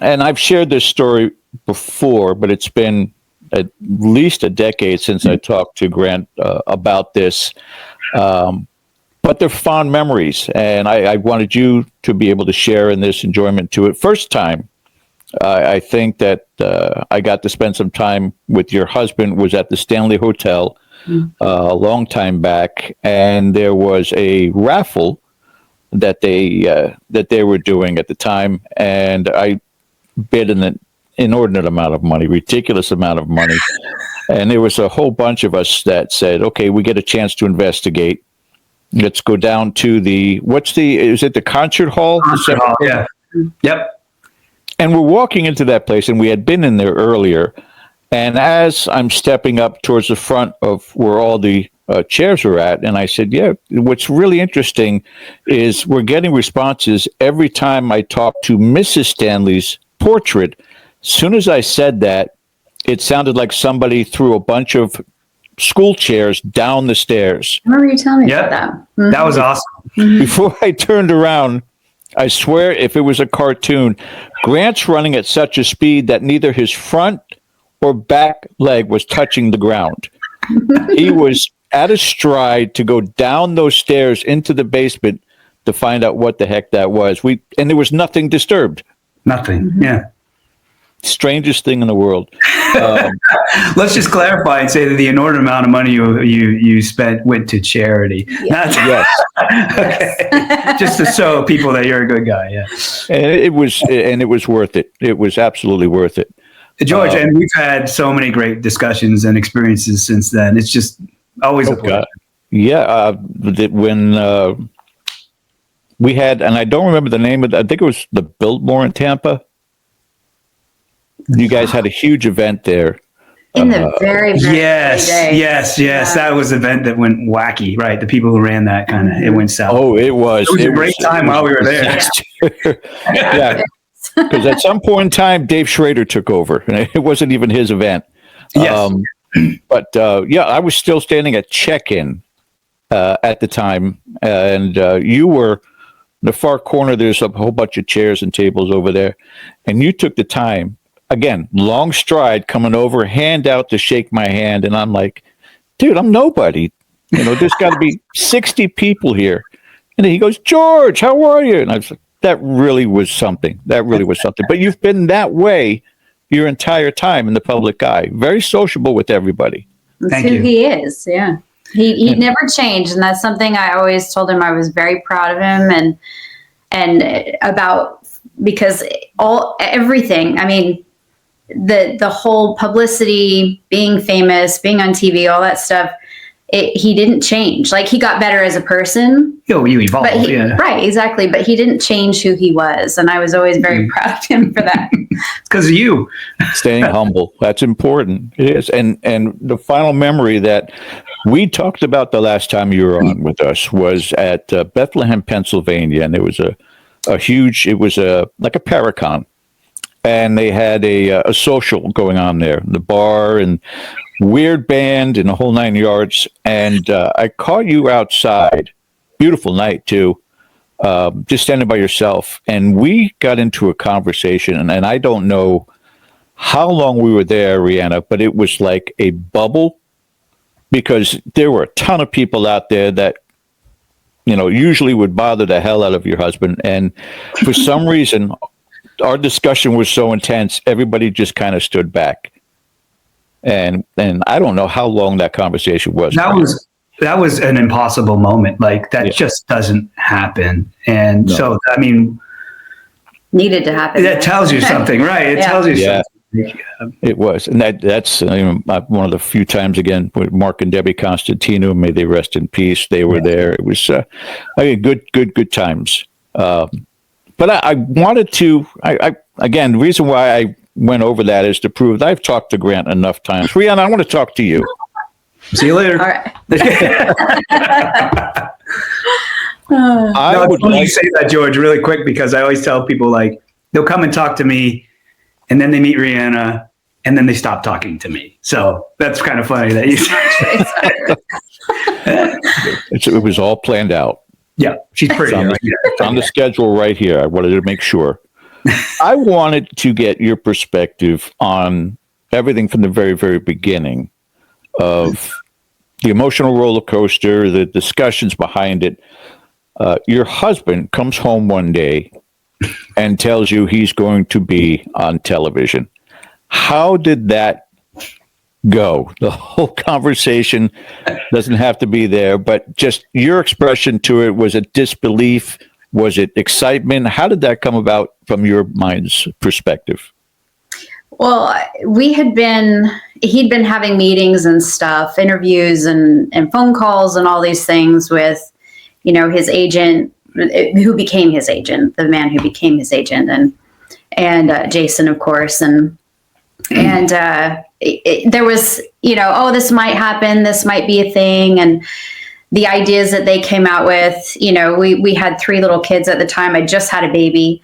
and I've shared this story before, but it's been at least a decade since I talked to Grant about this. But they're fond memories, and I wanted you to be able to share in this enjoyment to it. First time, I think that I got to spend some time with your husband was at the Stanley Hotel a long time back, and there was a raffle that they were doing at the time, and I bid an inordinate amount of money, ridiculous amount of money, and there was a whole bunch of us that said, "Okay, we get a chance to investigate. Let's go down to is it the concert hall?" Concert hall, yeah. Yep. And we're walking into that place, and we had been in there earlier. And as I'm stepping up towards the front of where all the chairs are at, and I said, "Yeah, what's really interesting is we're getting responses every time I talk to Mrs. Stanley's portrait." As soon as I said that, it sounded like somebody threw a bunch of school chairs down the stairs. I remember you telling me about that. Mm-hmm. That was awesome. Before I turned around, I swear if it was a cartoon, Grant's running at such a speed that neither his front or back leg was touching the ground. He was at a stride to go down those stairs into the basement to find out what the heck that was. And there was nothing disturbed. Nothing. Mm-hmm. Yeah. Strangest thing in the world. Let's just clarify and say that the inordinate amount of money you spent went to charity. Yes. Okay. Just to show people that you're a good guy. Yeah. And it was worth it. It was absolutely worth it. George, and we've had so many great discussions and experiences since then. It's just always a pleasure. Yeah. When we had, and I don't remember the name of it, I think it was the Biltmore in Tampa. You guys had a huge event there. In the very, very yes, early days. yes. Yeah. That was an event that went wacky, right? The people who ran that it went south. Oh, it was. It was a great time while we were there. Yeah. Because at some point in time, Dave Schrader took over, and it wasn't even his event. Yes. But I was still standing at check-in at the time, and you were in the far corner. There's a whole bunch of chairs and tables over there, and you took the time. Again, long stride coming over, hand out to shake my hand. And I'm like, dude, I'm nobody. There's got to be 60 people here. And then he goes, "George, how are you?" And I was like, that really was something. But you've been that way your entire time in the public eye. Very sociable with everybody. That's who he is. Yeah. He never changed. And that's something I always told him I was very proud of him and about, because everything, I mean, the whole publicity, being famous, being on TV, all that stuff, he didn't change. Like, he got better as a person. You evolved. Right, exactly. But he didn't change who he was. And I was always very proud of him for that. It's because of you. Staying humble. That's important. It is. And the final memory that we talked about the last time you were on with us was at Bethlehem, Pennsylvania. And there was a huge, it was like a Paracon. And they had a social going on there, the bar and weird band and the whole 9 yards. And I caught you outside. Beautiful night too. just standing by yourself. And we got into a conversation, and I don't know how long we were there, Reanna, but it was like a bubble, because there were a ton of people out there that, usually would bother the hell out of your husband. And for some reason, our discussion was so intense, everybody just kind of stood back. And I don't know how long that conversation was. That was an impossible moment. Like that just doesn't happen. And so, I mean, needed to happen. That tells you something, right? It tells you something. It was. And that's one of the few times, again, with Mark and Debbie Constantino, may they rest in peace. They were there. It was good times. But I wanted to, again, the reason why I went over that is to prove that I've talked to Grant enough times. Reanna, I want to talk to you. See you later. All right. I would like to say that, George, really quick, because I always tell people, like, they'll come and talk to me, and then they meet Reanna, and then they stop talking to me. So that's kind of funny that you said. It was all planned out. Yeah, she's pretty. It's on the schedule right here. I wanted to make sure. I wanted to get your perspective on everything from the very, very beginning of the emotional roller coaster, the discussions behind it. Your husband comes home one day and tells you he's going to be on television. How did that go? The whole conversation doesn't have to be there, but just your expression to it. Was it disbelief? Was it excitement? How did that come about from your mind's perspective? Well, he'd been having meetings and stuff, interviews and phone calls and all these things with, his agent, who became his agent, the man who became his agent, and Jason, of course. And there was, this might happen, this might be a thing. And the ideas that they came out with, we had 3 little kids at the time. I just had a baby.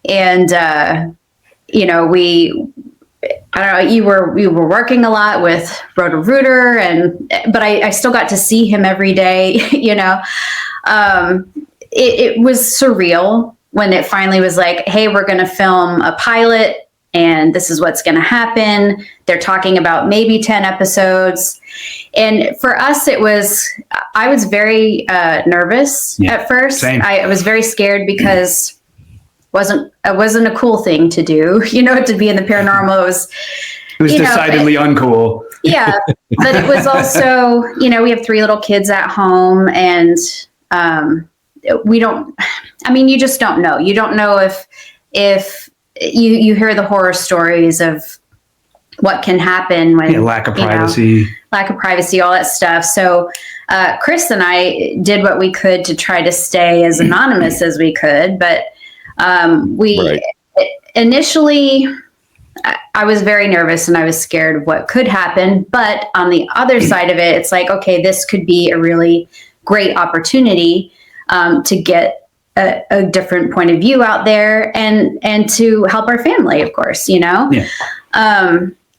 And, I don't know, we were working a lot with Roto-Rooter, but I still got to see him every day, It was surreal when it finally was like, hey, we're going to film a pilot and this is what's going to happen. They're talking about maybe 10 episodes. And for us, I was very nervous at first. Same. I was very scared because it wasn't a cool thing to do, to be in the paranormal. It was decidedly uncool. Yeah. But it was also, we have 3 little kids at home, and you just don't know. You don't know if you hear the horror stories of what can happen when lack of privacy, all that stuff. So Chris and I did what we could to try to stay as anonymous as we could, but initially I was very nervous and I was scared of what could happen. But on the other side of it, it's like, okay, this could be a really great opportunity to get a different point of view out there and to help our family, of course, Yeah.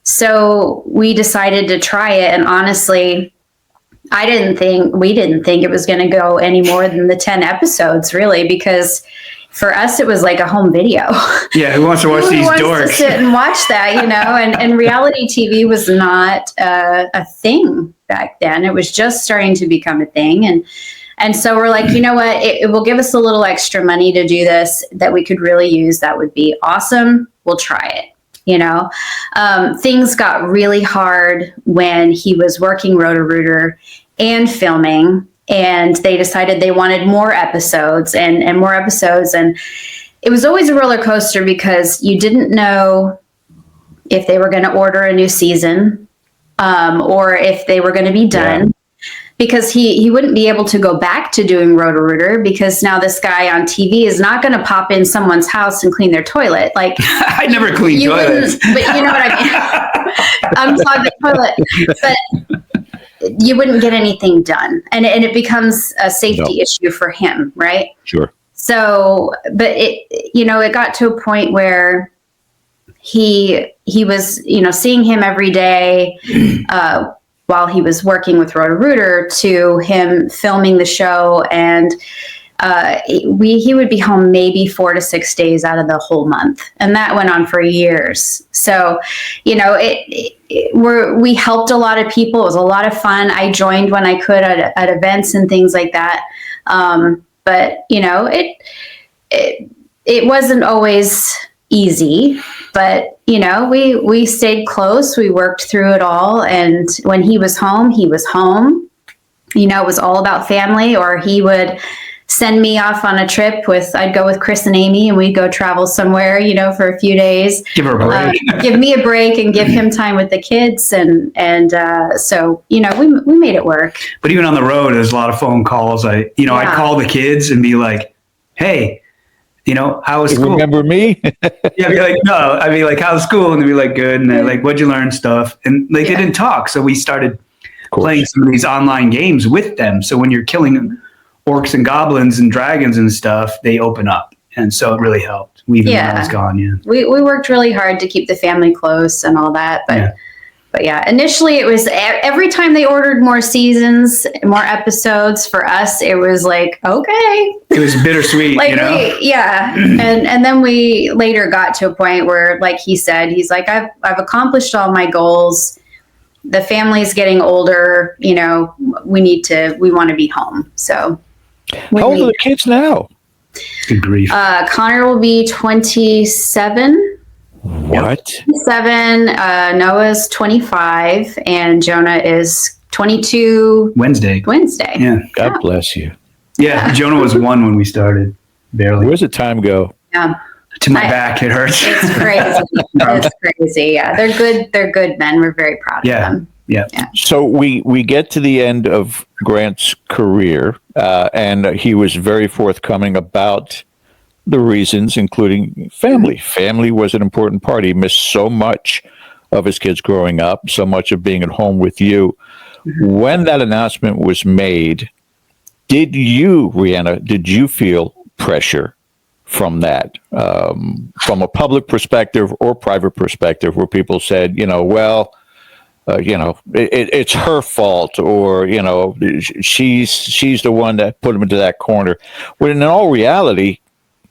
So we decided to try it. And honestly, we didn't think it was going to go any more than the 10 episodes, really, because for us, it was like a home video. Yeah, who wants to watch these dorks? Who wants to sit and watch that, and reality TV was not a thing back then. It was just starting to become a thing. And so we're like, you know what, it will give us a little extra money to do this that we could really use. That would be awesome. We'll try it. Things got really hard when he was working Roto-Rooter and filming. And they decided they wanted more episodes and more episodes. And it was always a roller coaster because you didn't know if they were going to order a new season or if they were going to be done. Yeah. Because he wouldn't be able to go back to doing Roto-Rooter because now this guy on TV is not going to pop in someone's house and clean their toilet. Like I never clean toilets. But you know what I mean? I'm talking toilet. But you wouldn't get anything done. And it becomes a safety issue for him, right? Sure. So, but it got to a point where he was, seeing him every day while he was working with Roto-Rooter to him filming the show. And he would be home maybe 4 to 6 days out of the whole month, and that went on for years. So, you know, we helped a lot of people. It was a lot of fun. I joined when I could at events and things like that. But you know, it wasn't always easy, but you know, we stayed close. We worked through it all, and when he was home, he was home. You know, it was all about family. Or he would send me off on a trip I'd go with Chris and Amy, and we'd go travel somewhere, you know, for a few days. Give her a break. Give me a break and give him time with the kids. And so, you know, we made it work. But even on the road, there's a lot of phone calls. I'd call the kids and be like, hey, you know, how was school? Remember me? Yeah, I'd be like, no. I'd be like, how's school? And they'd be like, good. And they're like, what'd you learn? Stuff. And they didn't talk. So we started playing some of these online games with them. So when you're killing orcs and goblins and dragons and stuff, they open up. And so it really helped. Even when I was gone, We worked really hard to keep the family close and all that. But yeah, initially it was every time they ordered more seasons, more episodes for us, it was like, okay. It was bittersweet, like you know? And then we later got to a point where, like he said, he's like, I've accomplished all my goals. The family's getting older, you know, we want to be home. So how old are the kids now? Good grief. Connor will be 27. What? 7. Noah's 25, and Jonah is 22. Wednesday. Yeah. God bless you. Yeah. Jonah was 1 when we started. Barely. Where's the time go? Yeah. To my back, it hurts. It's crazy. It's crazy. Yeah. They're good. They're good men. We're very proud of them. Yeah. So we get to the end of Grant's career, and he was very forthcoming about the reasons, including family. Family was an important part. He missed so much of his kids growing up, so much of being at home with you. When that announcement was made, did you, Reanna, feel pressure from that, from a public perspective or private perspective, where people said, you know, well, it's her fault, or, you know, she's the one that put him into that corner. When in all reality,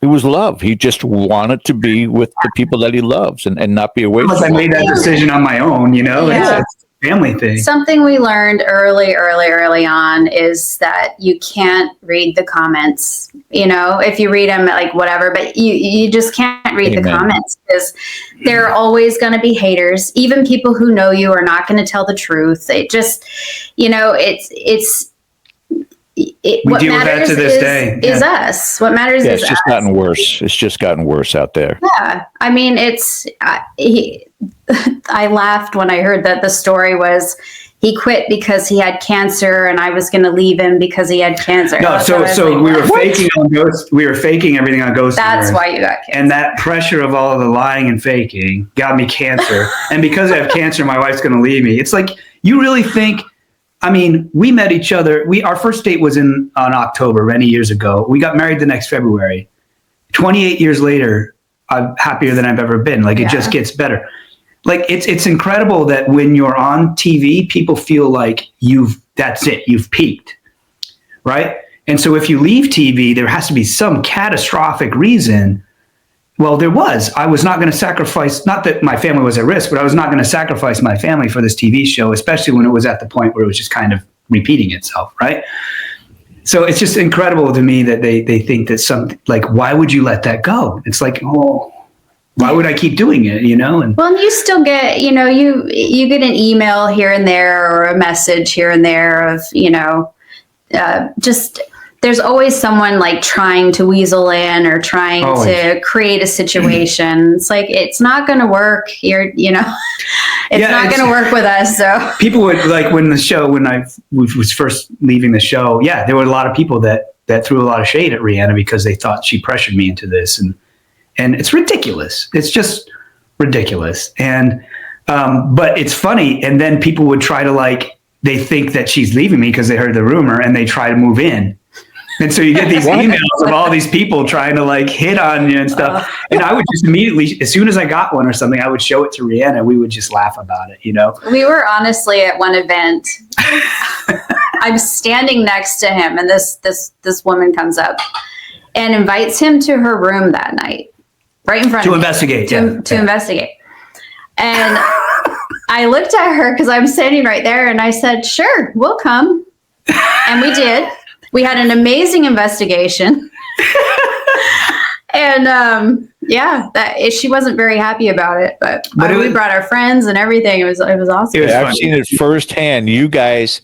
it was love. He just wanted to be with the people that he loves and not be away from them. I made that decision on my own, you know? Yeah. It's a family thing. Something we learned early on is that you can't read the comments, you know, if you read them, like whatever, but you just can't read the comments, because there are always going to be haters. Even people who know you are not going to tell the truth. It just, you know, what deal with that to this day. Is us. What matters is it's just us. gotten worse. It's just gotten worse out there. Yeah. I mean, I laughed when I heard that the story was he quit because he had cancer, and I was going to leave him because he had cancer. No, so we were faking on Ghost. We were faking everything on Ghost. That's why you got cancer. And that pressure of all of the lying and faking got me cancer. And because I have cancer, my wife's going to leave me. It's like, you really think? I mean, we met each other. Our first date was on October many years ago. We got married the next February. 28 years later, I'm happier than I've ever been. Like, it just gets better. Like, it's incredible that when you're on TV, people feel like that's it, you've peaked, right? And so if you leave TV, there has to be some catastrophic reason. Well, there was. I was not going to sacrifice, not that my family was at risk, but I was not going to sacrifice my family for this TV show, especially when it was at the point where it was just kind of repeating itself, right? So it's just incredible to me that they think that why would you let that go? It's like, oh, why would I keep doing it, you know? And well, you still get, you know, you get an email here and there, or a message here and there of, you know, just... There's always someone like trying to weasel in or trying to create a situation. It's like, it's not going to work. It's not going to work with us. So people would when I was first leaving the show. Yeah, there were a lot of people that threw a lot of shade at Reanna because they thought she pressured me into this, and it's ridiculous. It's just ridiculous. And but it's funny. And then people would try to they think that she's leaving me because they heard the rumor, and they try to move in. And so you get these emails of all these people trying to hit on you and stuff. And I would just immediately, as soon as I got one or something, I would show it to Reanna. We would just laugh about it, you know? We were honestly at one event. I'm standing next to him, and this woman comes up and invites him to her room that night, right in front of me. To investigate. And I looked at her because I'm standing right there, and I said, "Sure, we'll come." And we did. We had an amazing investigation. And she wasn't very happy about it, but we brought our friends and everything. It was awesome. I've seen it firsthand. You guys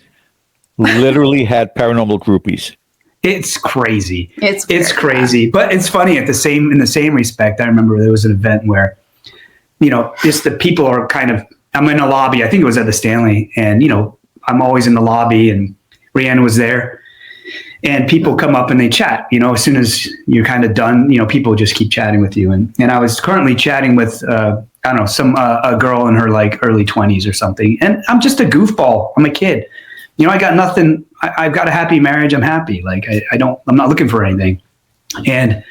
literally had paranormal groupies. It's crazy. It's crazy, but it's funny in the same respect. I remember there was an event where, just the people are I'm in a lobby. I think it was at the Stanley, and I'm always in the lobby, and Reanna was there. And people come up and they chat, as soon as you're kind of done, people just keep chatting with you. And I was currently chatting with, a girl in her early 20s or something. And I'm just a goofball. I'm a kid. I got nothing. I've got a happy marriage. I'm happy. I'm not looking for anything. And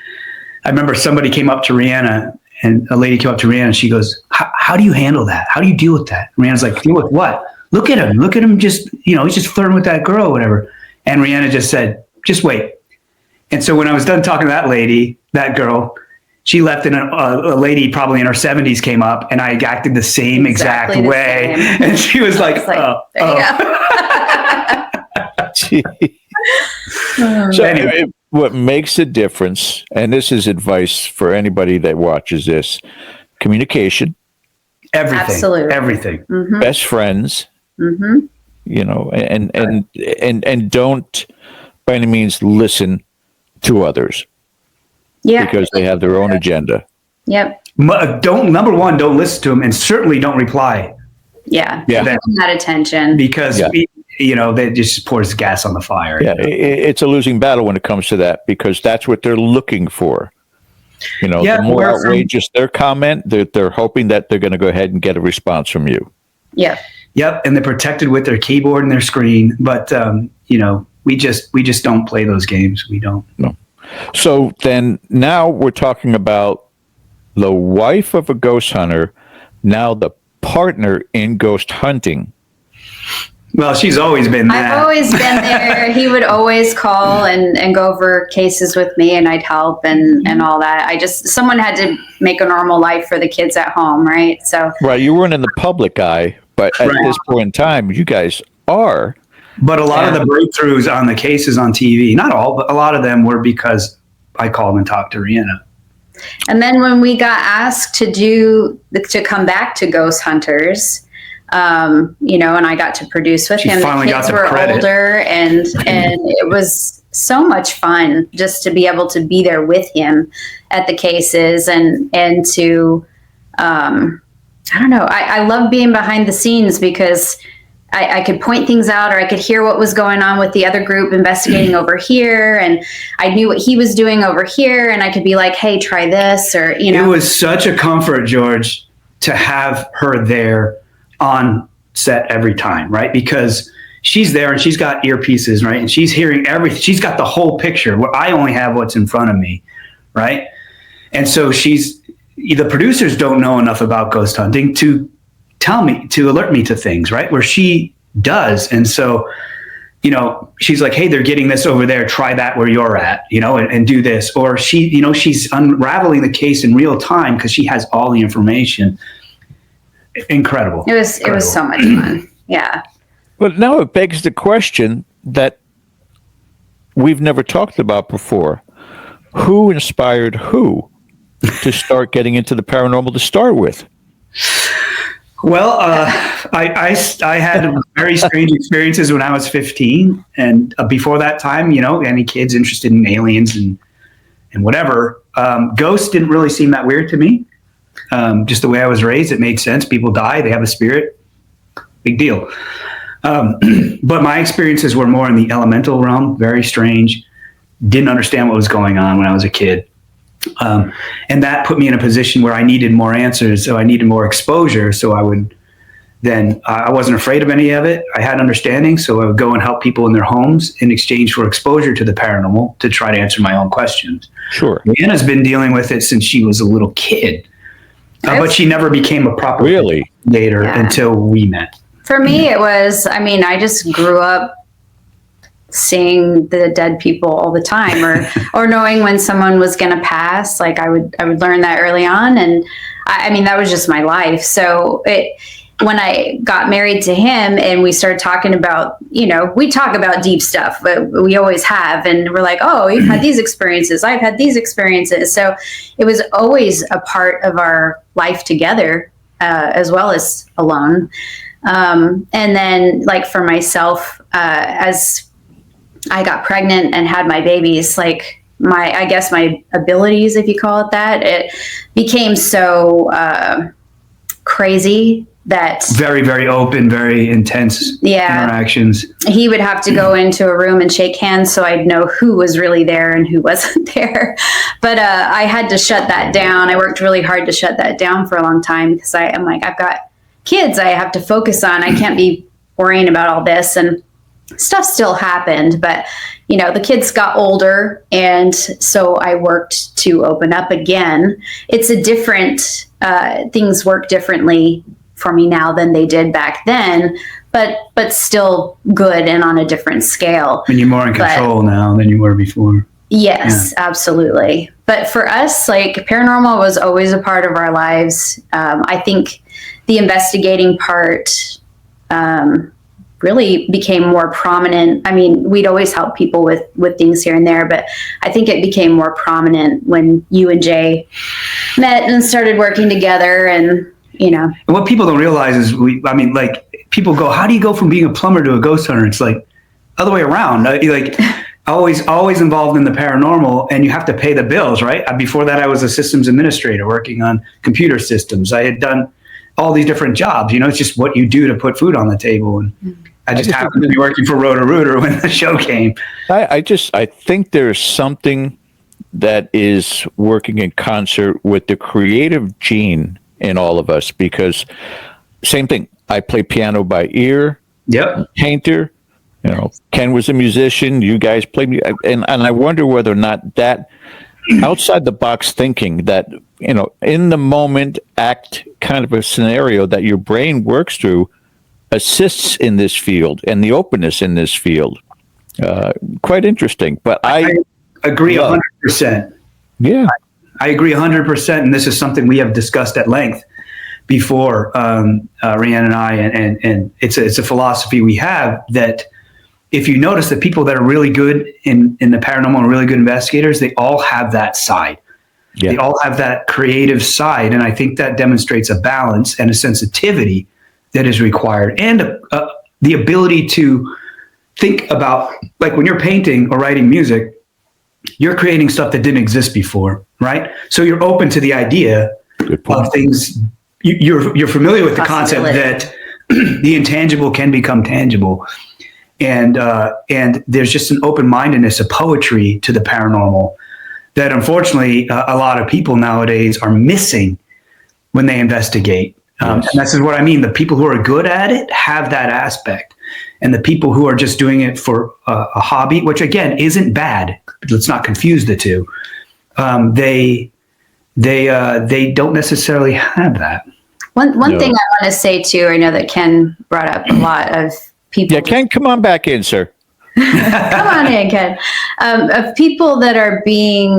I remember somebody came up to Reanna, and a lady came up to Reanna, and she goes, how do you handle that? How do you deal with that? And Rihanna's like, deal with what? Look at him. Just, he's just flirting with that girl or whatever. And Reanna just said, just wait. And so when I was done talking to that girl, she left, and a lady probably in her 70s came up, and I acted the same exact way. Same. And she was like, So anyway, what makes a difference, and this is advice for anybody that watches this, communication. Everything. Absolutely. Everything. Mm-hmm. Best friends. Mm-hmm. And don't by any means listen to others. Yeah. Because they have their own agenda. Yep. Number one, don't listen to them, and certainly don't reply. Yeah. Give them that attention. Because, that just pours gas on the fire. Yeah. It's a losing battle when it comes to that, because that's what they're looking for. The more outrageous their comment, they're hoping that they're going to go ahead and get a response from you. Yeah. Yep. And they're protected with their keyboard and their screen. But, we just don't play those games. We don't. No. So then now we're talking about the wife of a ghost hunter, now the partner in ghost hunting. Well, she's always been that. I've always been there. He would always call and go over cases with me, and I'd help and all that. Someone had to make a normal life for the kids at home, right? So right, you weren't in the public eye, but at this point in time, you guys are. But a lot of the breakthroughs on the cases on TV, not all, but a lot of them were because I called and talked to Reanna. And then when we got asked to come back to Ghost Hunters, and I got to produce with him. The kids were older, and it was so much fun just to be able to be there with him at the cases and to, I don't know. I love being behind the scenes because I could point things out, or I could hear what was going on with the other group investigating over here, and I knew what he was doing over here, and I could be like, hey, try this, or, It was such a comfort, George, to have her there on set every time, right? Because she's there and she's got earpieces, right? And she's hearing everything. She's got the whole picture where I only have what's in front of me, right? And so the producers don't know enough about ghost hunting to alert me to things, right? Where she does. And so, she's like, hey, they're getting this over there. Try that where you're at, and do this. Or she's unraveling the case in real time because she has all the information. Incredible. It was so much fun. Yeah. But now it begs the question that we've never talked about before. Who inspired who to start getting into the paranormal to start with? Well, I had very strange experiences when I was 15. And before that time, any kids interested in aliens and whatever, ghosts didn't really seem that weird to me. Just the way I was raised, it made sense. People die, they have a spirit, big deal. But my experiences were more in the elemental realm, very strange. Didn't understand what was going on when I was a kid. And that put me in a position where I needed more answers. So I needed more exposure. So I wasn't afraid of any of it. I had understanding. So I would go and help people in their homes in exchange for exposure to the paranormal to try to answer my own questions. Sure. Rihanna's been dealing with it since she was a little kid. But she never became a proper investigator until we met. For me, it was, I just grew up seeing the dead people all the time, or knowing when someone was going to pass. Like I would learn that early on, and I mean that was just my life. So when I got married to him and we started talking about, we talk about deep stuff, but we always have, and we're like, oh, you've had these experiences, I've had these experiences. So it was always a part of our life together, as well as alone. And then like for myself, as I got pregnant and had my babies, like I guess my abilities, if you call it that, it became so crazy that very, very open, very intense interactions. He would have to go into a room and shake hands so I'd know who was really there and who wasn't there. But I had to shut that down. I worked really hard to shut that down for a long time because I'm like, I've got kids I have to focus on. I can't be worrying about all this. And stuff still happened, but the kids got older, and so I worked to open up again. It's a different, things work differently for me now than they did back then, but still good and on a different scale. And you're more in control now than you were before. Yes, absolutely. But for us, like paranormal was always a part of our lives. I think the investigating part really became more prominent. I mean, we'd always help people with things here and there, but I think it became more prominent when you and Jay met and started working together. And And what people don't realize is people go, how do you go from being a plumber to a ghost hunter? It's like other way around. Like always involved in the paranormal, and you have to pay the bills, right? Before that, I was a systems administrator working on computer systems. I had done all these different jobs. It's just what you do to put food on the table. And I just happened to be working for Roto-Rooter when the show came. I think there's something that is working in concert with the creative gene in all of us, because same thing. I play piano by ear. Yep. Painter. Ken was a musician. You guys played, and I wonder whether or not that outside the box thinking, that in the moment act kind of a scenario that your brain works through, assists in this field and the openness in this field. Quite interesting. But I agree 100%. Yeah. I agree 100%, and this is something we have discussed at length before, Reanna and I, and it's a philosophy we have that if you notice that people that are really good in the paranormal and really good investigators, they all have that side. Yeah. They all have that creative side, and I think that demonstrates a balance and a sensitivity that is required, and the ability to think about, like when you're painting or writing music, you're creating stuff that didn't exist before, right? So you're open to the idea of things. You're familiar with the concept that the intangible can become tangible, and there's just an open-mindedness, a poetry to the paranormal that unfortunately a lot of people nowadays are missing when they investigate. And this is what I mean. The people who are good at it have that aspect, and the people who are just doing it for a hobby, which again isn't bad. Let's not confuse the two. They don't necessarily have that. One thing I want to say too, I know that Ken brought up a lot of people. Yeah, Ken, come on back in, sir. Come on in, Ken. Of people that are being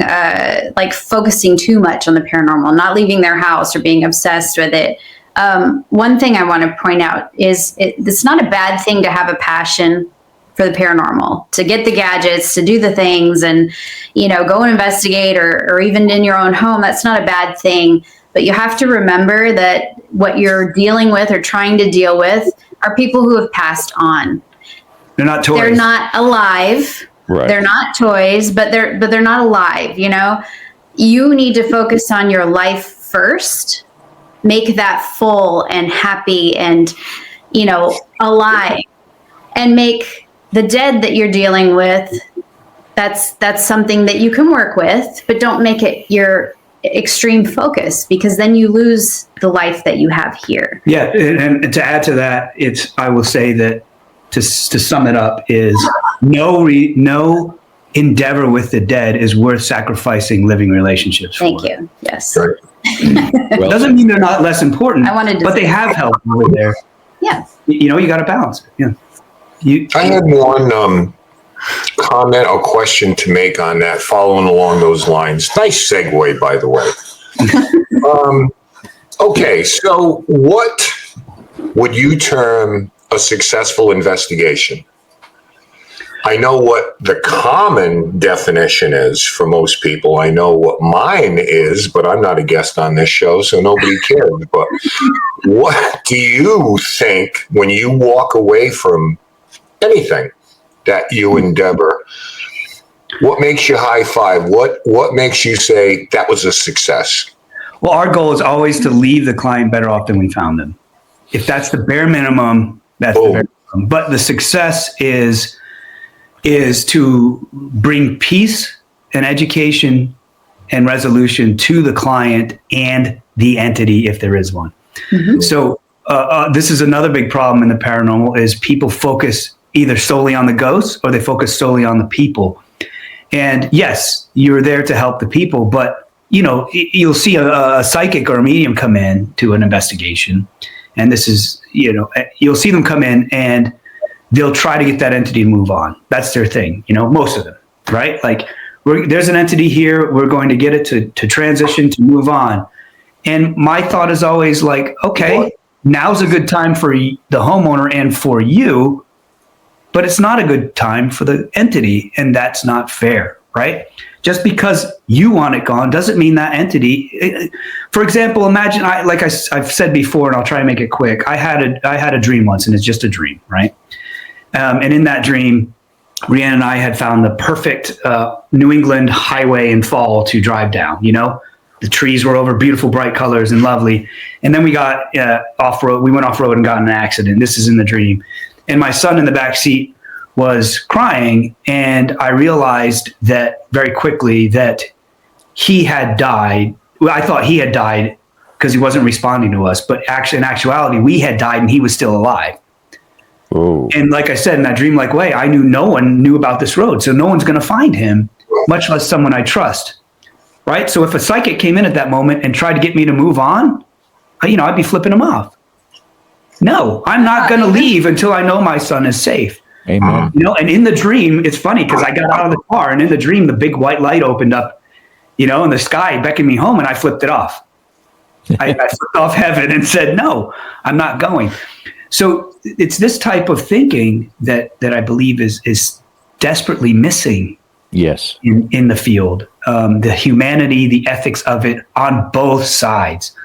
like focusing too much on the paranormal, not leaving their house or being obsessed with it. One thing I want to point out is it's not a bad thing to have a passion for the paranormal, to get the gadgets, to do the things, and go and investigate, or even in your own home. That's not a bad thing, but you have to remember that what you're dealing with or trying to deal with are people who have passed on. They're not toys. They're not alive. Right. They're not toys, but they're not alive. You need to focus on your life first. Make that full and happy and alive, and make the dead that you're dealing with, that's something that you can work with, but don't make it your extreme focus, because then you lose the life that you have here. Yeah, and to add to that, I will say that to sum it up is no endeavor with the dead is worth sacrificing living relationships for. Thank you. Yes. Right. Well, doesn't mean they're not less important, but they have help over there. Yeah. You got to balance it. Yeah. I had one comment or question to make on that, following along those lines. Nice segue, by the way. Okay, so what would you term a successful investigation? I know what the common definition is for most people. I know what mine is, but I'm not a guest on this show, so nobody cares. But what do you think when you walk away from anything that you endeavor? What makes you high five? What makes you say that was a success? Well, our goal is always to leave the client better off than we found them. If that's the bare minimum, that's the bare minimum. But the success is to bring peace and education and resolution to the client and the entity, if there is one. Mm-hmm. So this is another big problem in the paranormal, is people focus either solely on the ghosts or they focus solely on the people. And yes, you're there to help the people, but you'll see a psychic or a medium come in to an investigation. And this is, you'll see them come in and they'll try to get that entity to move on. That's their thing, most of them, right? Like, there's an entity here, we're going to get it to transition, to move on. And my thought is always like, okay, now's a good time for the homeowner and for you, but it's not a good time for the entity, and that's not fair, right? Just because you want it gone doesn't mean that entity. For example, imagine, I've said before, and I'll try and make it quick. I had a dream once, and it's just a dream, right? And in that dream, Reanna and I had found the perfect New England highway in fall to drive down. The trees were over, beautiful, bright colors and lovely. And then we got off-road. We went off-road and got in an accident. This is in the dream. And my son in the back seat was crying. And I realized that very quickly that he had died. Well, I thought he had died because he wasn't responding to us. But actually, in actuality, we had died and he was still alive. Oh. And like I said, in that dreamlike way, I knew no one knew about this road. So no one's going to find him, much less someone I trust. Right? So if a psychic came in at that moment and tried to get me to move on, I'd be flipping him off. No, I'm not going to leave until I know my son is safe. Amen. And in the dream, it's funny because I got out of the car and in the dream, the big white light opened up, in the sky, beckoned me home, and I flipped it off. I flipped off heaven and said, no, I'm not going. So it's this type of thinking that I believe is desperately missing. Yes. In the field, the humanity, the ethics of it on both sides.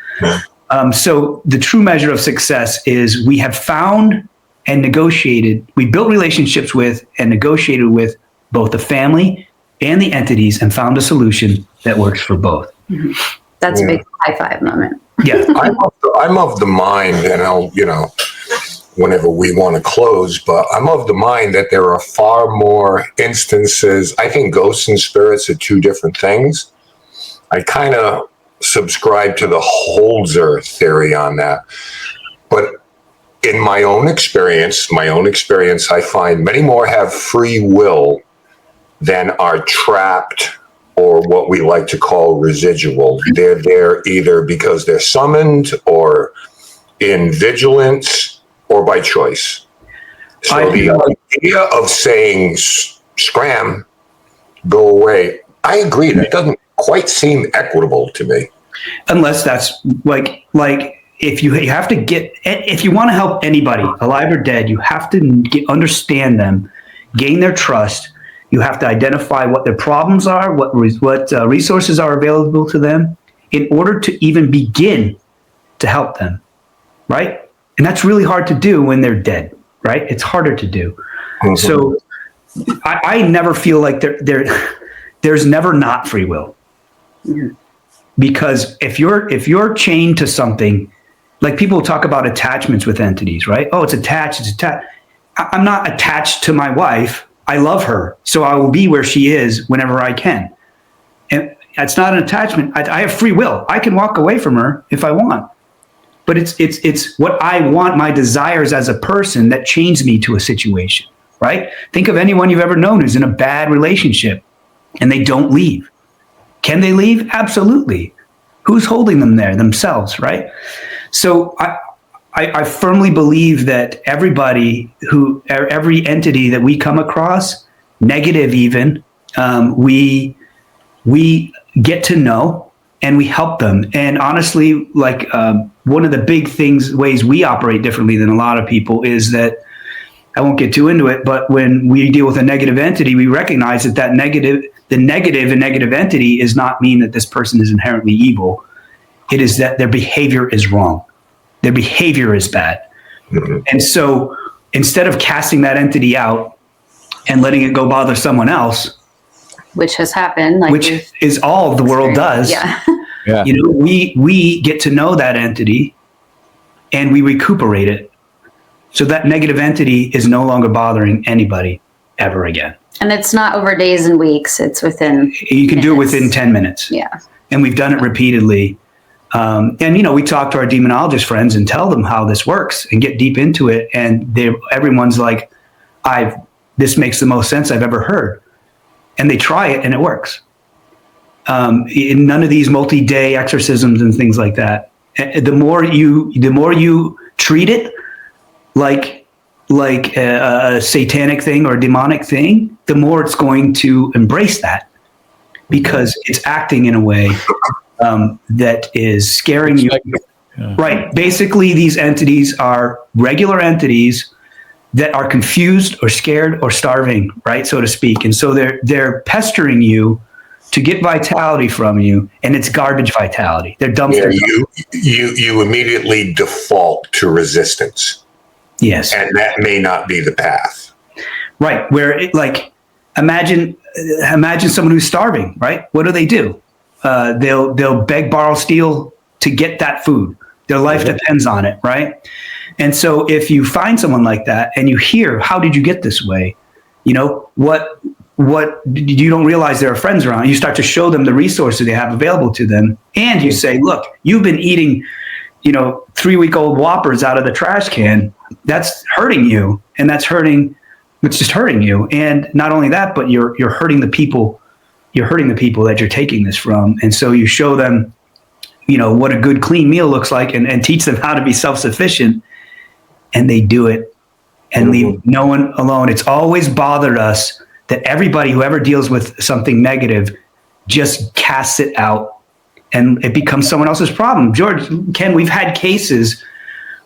So the true measure of success is we have found and negotiated, we built relationships with and negotiated with both the family and the entities and found a solution that works for both. Mm-hmm. That's a big high five moment. Yeah. I'm of the mind, and I'll, whenever we want to close, but I'm of the mind that there are far more instances. I think ghosts and spirits are two different things. I kind of subscribe to the Holzer theory on that. But in my own experience, I find many more have free will than are trapped, or what we like to call residual. They're there either because they're summoned or in vigilance, or by choice. So the idea of saying, scram, go away, I agree. That doesn't quite seem equitable to me. Unless that's like if you have to if you want to help anybody, alive or dead, you have to understand them, gain their trust. You have to identify what their problems are, what resources are available to them in order to even begin to help them, right? And that's really hard to do when they're dead, right? It's harder to do. Mm-hmm. So I never feel like there's never not free will. Mm-hmm. Because if you're chained to something, like people talk about attachments with entities, right? Oh, it's attached. I'm not attached to my wife. I love her, so I will be where she is whenever I can. And it's not an attachment. I have free will. I can walk away from her if I want. But it's what I want, my desires as a person that chains me to a situation, right? Think of anyone you've ever known who's in a bad relationship and they don't leave. Can they leave? Absolutely. Who's holding them there? Themselves, right? So I firmly believe that every entity that we come across negative even, we get to know and we help them. And honestly, like one of the big ways we operate differently than a lot of people is that, I won't get too into it, but when we deal with a negative entity, we recognize that the negative entity does not mean that this person is inherently evil. It is that their behavior is wrong. Their behavior is bad. Mm-hmm. And so instead of casting that entity out and letting it go bother someone else, which has happened, which is all the world does. Yeah. Yeah. You know, we get to know that entity and we recuperate it. So that negative entity is no longer bothering anybody ever again. And it's not over days and weeks. It's within You can do it within 10 minutes. Yeah. And we've done it repeatedly. And, you know, we talk to our demonologist friends and tell them how this works and get deep into it. And everyone's like, this makes the most sense I've ever heard. And they try it and it works. In none of these multi-day exorcisms and things like that. The more you treat it like a satanic thing or a demonic thing, the more it's going to embrace that, because it's acting in a way that is scaring you. Right. Basically, these entities are regular entities that are confused or scared or starving, right, so to speak. And so they're pestering you to get vitality from you, and it's garbage vitality. They're dumpster. Yeah, you immediately default to resistance. Yes. And that may not be the path. Right. Where imagine someone who's starving, right? What do? They'll beg, borrow, steal to get that food. Their life depends on it, right? And so if you find someone like that and you hear, how did you get this way? You know, what you don't realize there are friends around. You start to show them the resources they have available to them. And you say, look, you've been eating, 3-week-old Whoppers out of the trash can. That's hurting you. And it's just hurting you. And not only that, but you're hurting the people. You're hurting the people that you're taking this from. And so you show them, what a good clean meal looks like, and teach them how to be self-sufficient. And they do it and leave no one alone. It's always bothered us that everybody who ever deals with something negative just casts it out and it becomes someone else's problem. George, Ken, we've had cases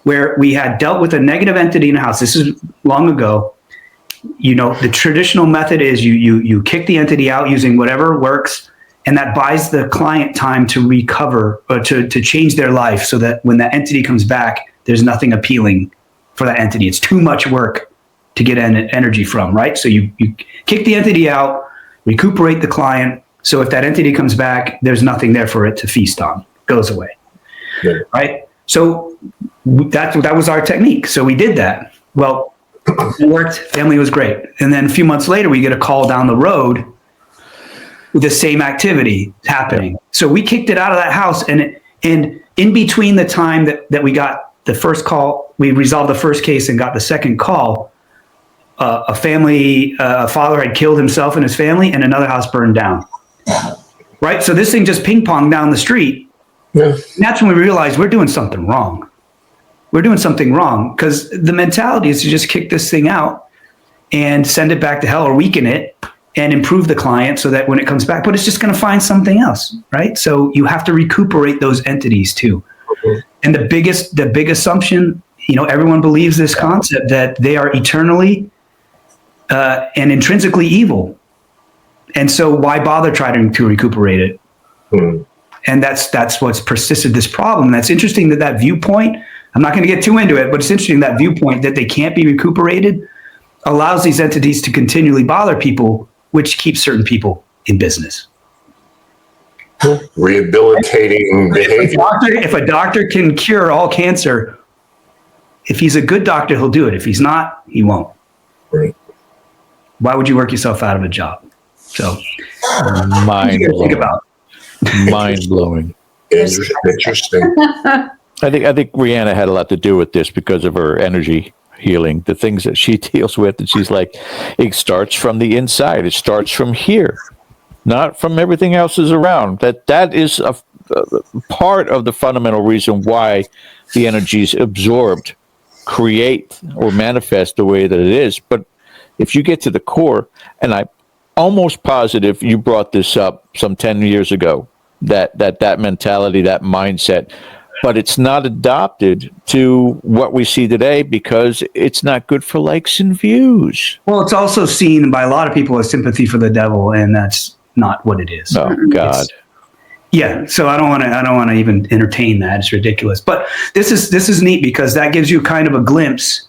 where we had dealt with a negative entity in a house. This is long ago. The traditional method is you kick the entity out using whatever works, and that buys the client time to recover or to change their life, so that when that entity comes back, there's nothing appealing for that entity. It's too much work to get energy from, right? So you kick the entity out, recuperate the client. So if that entity comes back, there's nothing there for it to feast on. Goes away, right? So that was our technique. So we did that. Well, it worked. Family was great. And then a few months later, we get a call down the road with the same activity happening. So we kicked it out of that house. And in between the time that we got the first call, we resolved the first case and got the second call, a father had killed himself and his family, and another house burned down. Right? So this thing just ping-ponged down the street. Yeah. And that's when we realized we're doing something wrong. We're doing something wrong, because the mentality is to just kick this thing out and send it back to hell, or weaken it and improve the client so that when it comes back, but it's just going to find something else, right? So you have to recuperate those entities too. Mm-hmm. And the big assumption, everyone believes this concept that they are eternally and intrinsically evil. And so why bother trying to recuperate it? Mm-hmm. And that's what's persisted this problem. And that's interesting that viewpoint, I'm not going to get too into it, but it's interesting that viewpoint that they can't be recuperated allows these entities to continually bother people, which keeps certain people in business. Rehabilitating behavior. If a doctor can cure all cancer, if he's a good doctor, he'll do it. If he's not, he won't. Right. Why would you work yourself out of a job? So, mind-blowing. Mind-blowing. Interesting. I think Reanna had a lot to do with this because of her energy healing, the things that she deals with. And she's like, it starts from the inside. It starts from here, not from everything else is around. That is a part of the fundamental reason why the energy is absorbed, create, or manifest the way that it is. But if you get to the core, and I'm almost positive you brought this up some 10 years ago, that mentality, that mindset, but it's not adopted to what we see today because it's not good for likes and views. Well, it's also seen by a lot of people as sympathy for the devil, and that's not what it is. Oh God. Yeah, so I don't want to even entertain that. It's ridiculous. But this is neat because that gives you kind of a glimpse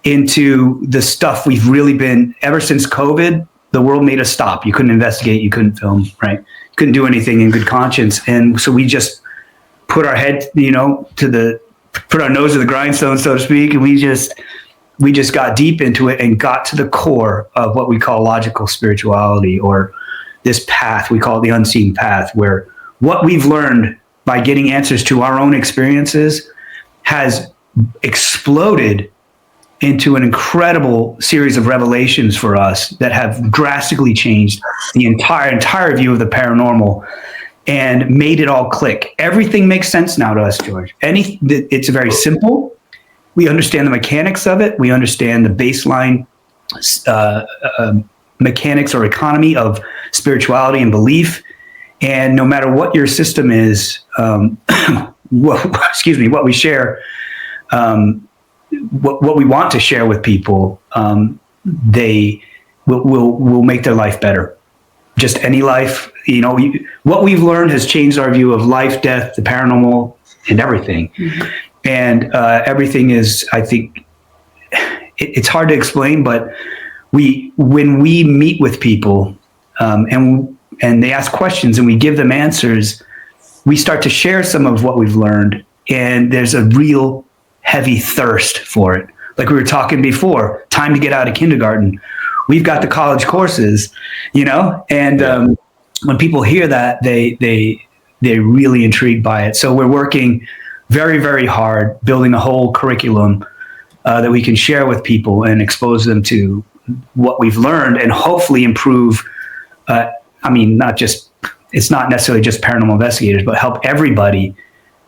into the stuff we've really been ever since COVID. The world made us stop. You couldn't investigate. You couldn't film. Right? You couldn't do anything in good conscience. And so we just put our head, put our nose to the grindstone, so to speak, and we just got deep into it and got to the core of what we call logical spirituality, or this path. We call it the unseen path, where what we've learned by getting answers to our own experiences has exploded into an incredible series of revelations for us that have drastically changed the entire view of the paranormal and made it all click. Everything makes sense now to us, George. It's very simple. We understand the mechanics of it. We understand the baseline mechanics or economy of spirituality and belief. And no matter what your system is, what we share, what we want to share with people, they will make their life better. Just any life, what we've learned has changed our view of life, death, the paranormal, and everything. Mm-hmm. And everything is, I think, it's hard to explain, but when we meet with people and they ask questions and we give them answers, we start to share some of what we've learned, and there's a real heavy thirst for it. Like we were talking before, time to get out of kindergarten. We've got the college courses, and when people hear that, they're really intrigued by it. So we're working very, very hard, building a whole curriculum that we can share with people and expose them to what we've learned and hopefully improve. It's not necessarily just paranormal investigators, but help everybody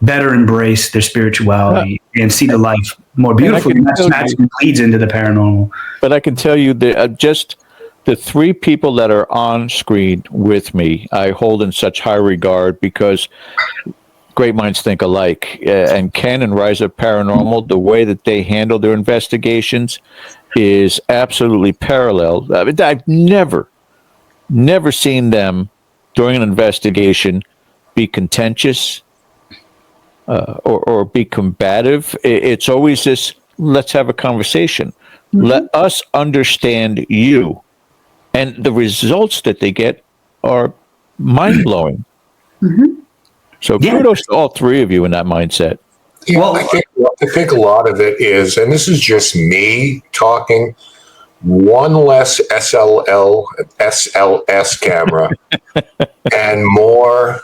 better embrace their spirituality and see the life more beautifully. And that's what leads into the paranormal. But I can tell you that just the three people that are on screen with me, I hold in such high regard because great minds think alike. And Ken and Rise Up Paranormal, the way that they handle their investigations is absolutely parallel. I've never seen them during an investigation be contentious or be combative. It's always this, let's have a conversation. Mm-hmm. Let us understand you. And the results that they get are mind-blowing. Mm-hmm. So kudos to all three of you in that mindset. Yeah, well, I think a lot of it is, and this is just me talking, one less SLS camera and more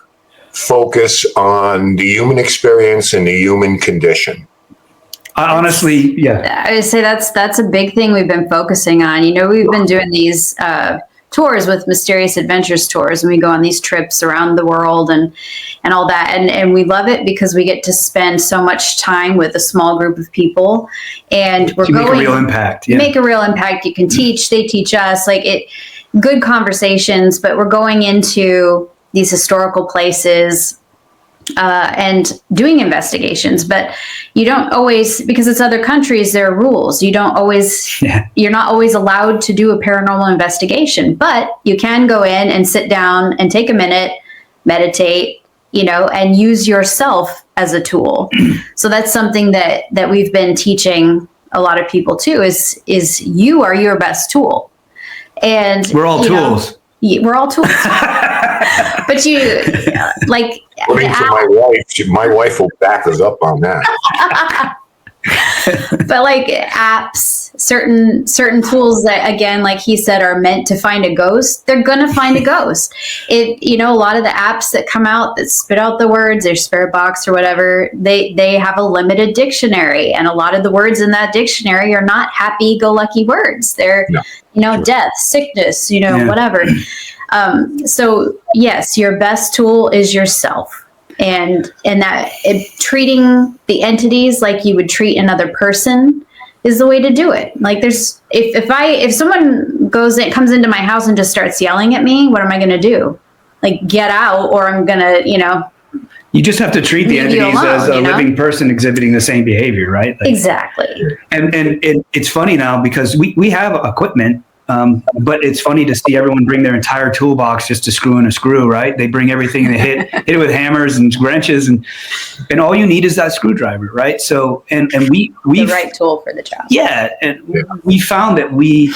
focus on the human experience and the human condition. Honestly, yeah. I would say that's a big thing we've been focusing on. We've been doing these tours with Mysterious Adventures tours, and we go on these trips around the world and all that. And we love it because we get to spend so much time with a small group of people, and we're going make a real impact. Yeah. Make a real impact. You can teach, they teach us, good conversations, but we're going into these historical places and doing investigations, but you don't always, because it's other countries, there are rules. You don't always, you're not always allowed to do a paranormal investigation, but you can go in and sit down and take a minute, meditate, and use yourself as a tool. So that's something that we've been teaching a lot of people too, is you are your best tool. And we're all tools. We're all tools. But according to my wife will back us up on that. But apps, certain tools that, again, like he said, are meant to find a ghost, they're gonna find a ghost. A lot of the apps that come out that spit out the words, their spirit box or whatever, they have a limited dictionary, and a lot of the words in that dictionary are not happy-go-lucky words. They're death, sickness, whatever. So yes, your best tool is yourself, and that treating the entities like you would treat another person is the way to do it. Like if someone comes into my house and just starts yelling at me, what am I going to do? Like get out, or I'm going to, you just have to treat the entities as a living person exhibiting the same behavior, right? Like, exactly. And it's funny now because we have equipment, but it's funny to see everyone bring their entire toolbox just to screw in a screw, right? They bring everything and they hit it with hammers and wrenches, and all you need is that screwdriver, right? So and we the right tool for the job. Yeah, and we found that we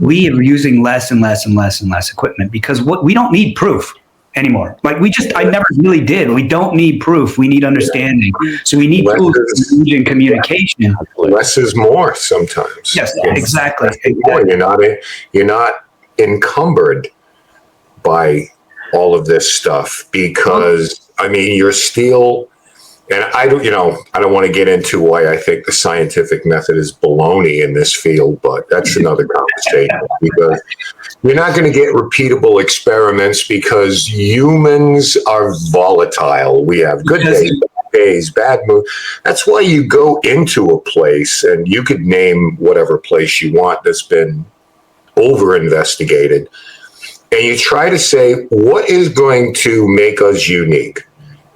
are using less and less and less and less equipment because we don't need proof anymore. Like I never really did. We don't need proof. We need understanding. So we need tools in communication. Less is more sometimes. Yes, exactly. You're not encumbered by all of this stuff because you're still. And I don't want to get into why I think the scientific method is baloney in this field, but that's another conversation because you're not going to get repeatable experiments because humans are volatile. We have good days, bad days, bad moods. That's why you go into a place, and you could name whatever place you want that's been over-investigated, and you try to say, what is going to make us unique?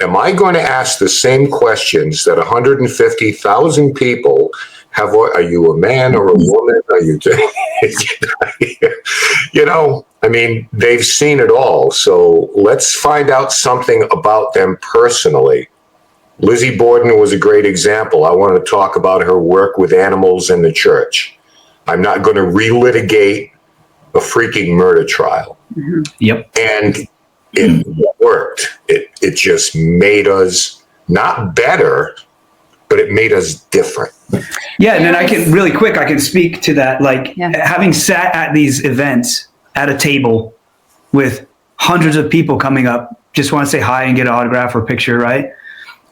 Am I going to ask the same questions that 150,000 people have? Are you a man or a woman? Are you, they've seen it all. So let's find out something about them personally. Lizzie Borden was a great example. I want to talk about her work with animals in the church. I'm not going to relitigate a freaking murder trial. Mm-hmm. Yep. And it worked. It just made us not better, but it made us different. Yeah, and then I can speak to that. Like having sat at these events at a table with hundreds of people coming up, just want to say hi and get an autograph or picture, right?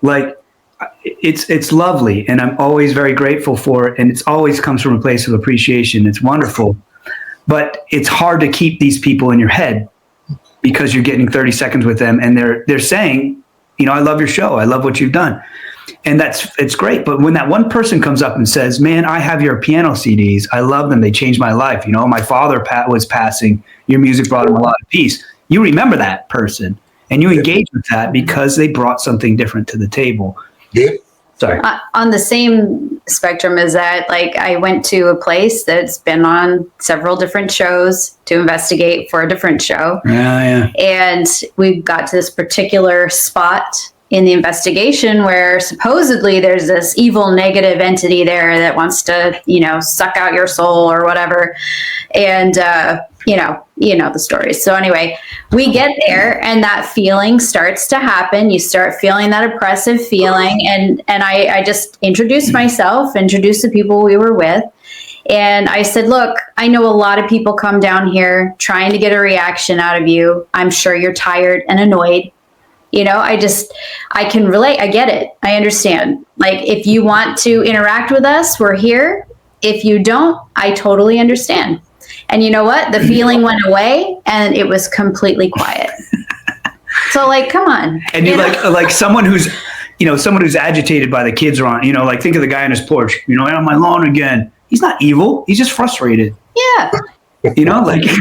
Like it's lovely, and I'm always very grateful for it, and it always comes from a place of appreciation. It's wonderful, but it's hard to keep these people in your head, because you're getting 30 seconds with them and they're saying, I love your show. I love what you've done. And it's great. But when that one person comes up and says, man, I have your piano CDs. I love them. They changed my life. My father was passing. Your music brought him a lot of peace. You remember that person and you engage with that because they brought something different to the table. Yeah. Sorry. On the same spectrum as that, like I went to a place that's been on several different shows to investigate for a different show. Yeah. And we got to this particular spot in the investigation where supposedly there's this evil negative entity there that wants to, suck out your soul or whatever. And, the story. So anyway, we get there and that feeling starts to happen. You start feeling that oppressive feeling. And I just introduced myself, introduced the people we were with. And I said, look, I know a lot of people come down here trying to get a reaction out of you. I'm sure you're tired and annoyed. I can relate. I get it. I understand. Like, if you want to interact with us, we're here. If you don't, I totally understand. And you know what? The feeling went away and it was completely quiet. So come on. And you like someone who's agitated by the kids around, like think of the guy on his porch, on my lawn again. He's not evil. He's just frustrated. Yeah.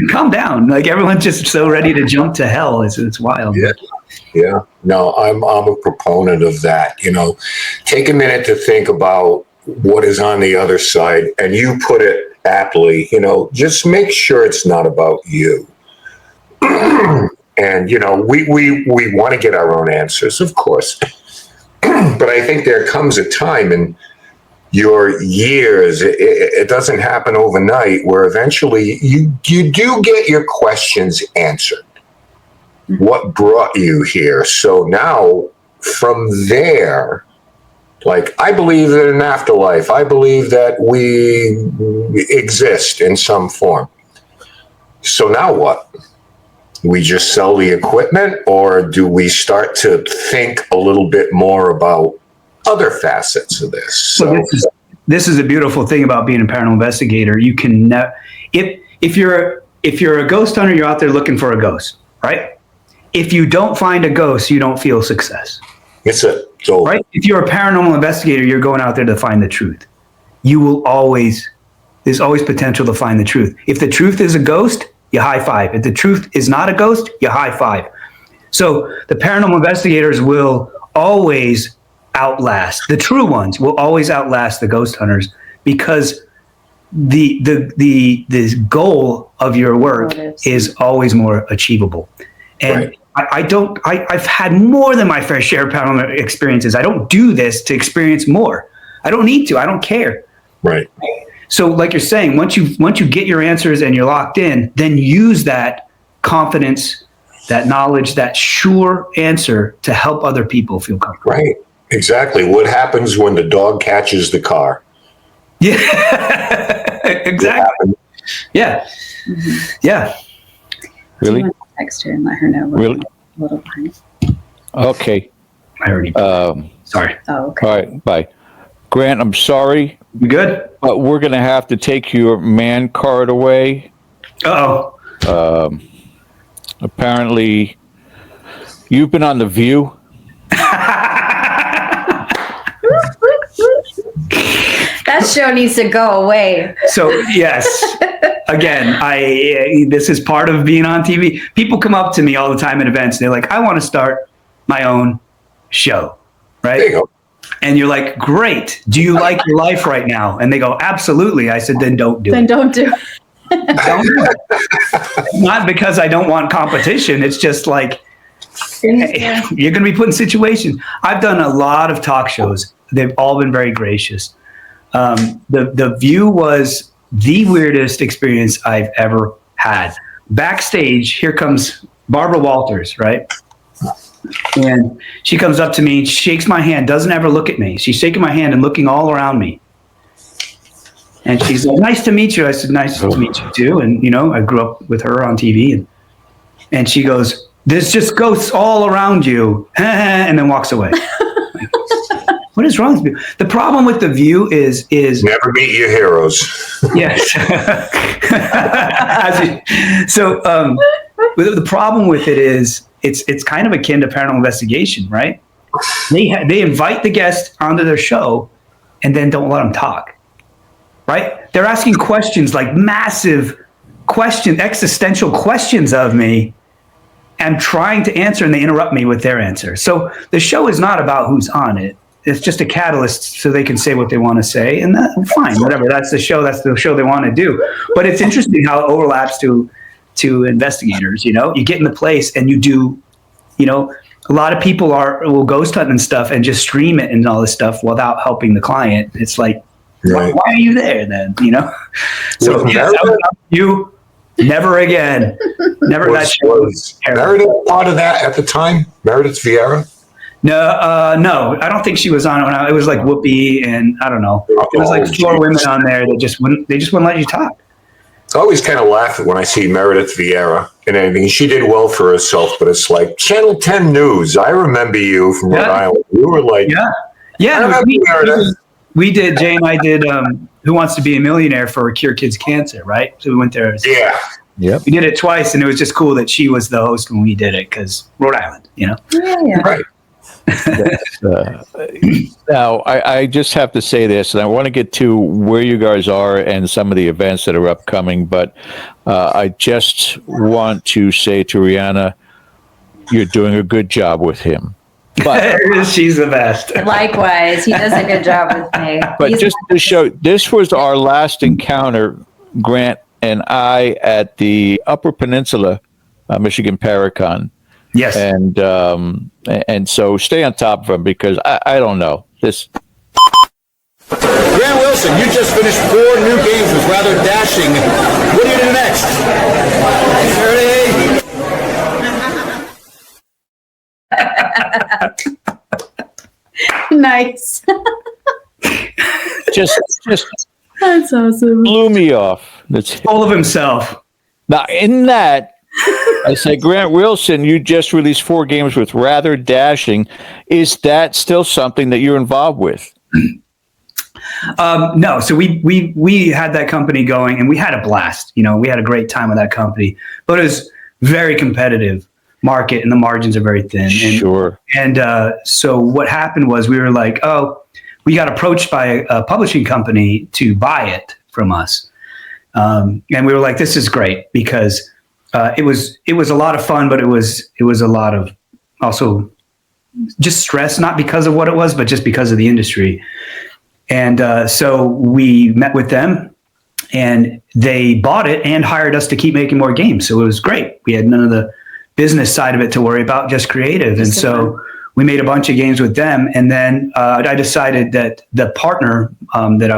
Calm down. Like everyone's just so ready to jump to hell. It's wild. Yeah. No, I'm a proponent of that. Take a minute to think about what is on the other side, and you put it aptly. Just make sure it's not about you. And we want to get our own answers, of course, but I think there comes a time in your years, it doesn't happen overnight, where eventually you do get your questions answered. What brought you here? So now from there, I believe in an afterlife. I believe that we exist in some form. So now what? We just sell the equipment, or do we start to think a little bit more about other facets of this? So this is a beautiful thing about being a paranormal investigator. You can if you're a ghost hunter, you're out there looking for a ghost, right? If you don't find a ghost, you don't feel success. It's a right. If you're a paranormal investigator, you're going out there to find the truth. you will always, there's always potential to find the truth. If the truth is a ghost, you high five. If the truth is not a ghost, you high five. So the paranormal investigators will always outlast, the true ones will always outlast the ghost hunters, because the goal of your work is always more achievable. And I've had more than my fair share of paranormal experiences. I don't do this to experience more. I don't need to. I don't care. Right. So like you're saying, once you get your answers and you're locked in, then use that confidence, that knowledge, that sure answer to help other people feel comfortable. Right. Exactly. What happens when the dog catches the car? Yeah. Exactly. Yeah. Yeah. Really? Text her and let her know. Really? A little behind. Okay. I already. Sorry. Oh, okay. All right. Bye. Grant, I'm sorry, You good? but we're going to have to take your man card away. Uh-oh. Apparently, you've been on The View. That show needs to go away. So yes, again, this is part of being on TV. People come up to me all the time at events. And they're like, "I want to start my own show," right? There you go. And you're like, "Great. Do you like your life right now?" And they go, "Absolutely." I said, "Then don't do Then it." don't do it. Don't do it. Not because I don't want competition. It's just like you're going to be put in situations. I've done a lot of talk shows. They've all been very gracious. The View was the weirdest experience I've ever had. Backstage, here comes Barbara Walters, right? And she comes up to me, shakes my hand, doesn't ever look at me. She's shaking my hand and looking all around me. And she's like, "Nice to meet you." I said, "Nice to meet you too." And, I grew up with her on TV. And she goes, "There's just ghosts all around you." And then walks away. What is wrong with you? The problem with The View is Never meet your heroes. yes. So the problem with it is it's kind of akin to paranormal investigation, right? They invite the guest onto their show and then don't let them talk, right? They're asking questions, like massive questions, existential questions of me. I'm trying to answer and they interrupt me with their answer. So the show is not about who's on it. It's just a catalyst so they can say what they want to say, and fine, whatever. That's the show they want to do. But it's interesting how it overlaps to investigators. You get in the place and you do. A lot of people will ghost hunt and stuff and just stream it and all this stuff without helping the client. It's like, why are you there then? So yes, you never again. Never that show. Was Meredith part of that at the time? Meredith Vieira? No, I don't think she was on it. It was like Whoopi, and I don't know. It was like 4 women on there that just wouldn't let you talk. I always kind of laugh when I see Meredith Vieira and anything. She did well for herself, but it's like Channel 10 News. I remember you from Rhode Island. You were like, yeah. We did. Jay and I did. Who Wants to Be a Millionaire for Cure Kids Cancer, right? So we went there. Yeah. Yep. We did it twice, and it was just cool that she was the host when we did it because Rhode Island, Yeah. Right. Now, I just have to say this, and I want to get to where you guys are and some of the events that are upcoming, but I just want to say to Reanna, you're doing a good job with him. But she's the best. Likewise, he does a good job with me. But just to show, this was our last encounter, Grant and I, at the Upper Peninsula, Michigan Paracon. Yes. And so stay on top of him because I don't know this. Reanna Wilson, you just finished 4 new games with rather dashing. What do you do next? Nice. just That's awesome. blew me off. That's Full of himself. now in that. I say, Grant Wilson, you just released 4 games with rather dashing. Is that still something that you're involved with? No. So we had that company going, and we had a blast. We had a great time with that company, but it was very competitive market, and the margins are very thin. Sure. And so what happened was we were like, we got approached by a publishing company to buy it from us. And we were like, this is great, because it was a lot of fun, but it was a lot of also just stress, not because of what it was, but just because of the industry. And so we met with them, and they bought it and hired us to keep making more games. So it was great. We had none of the business side of it to worry about, just creative. And so we made a bunch of games with them. And then I decided that the partner that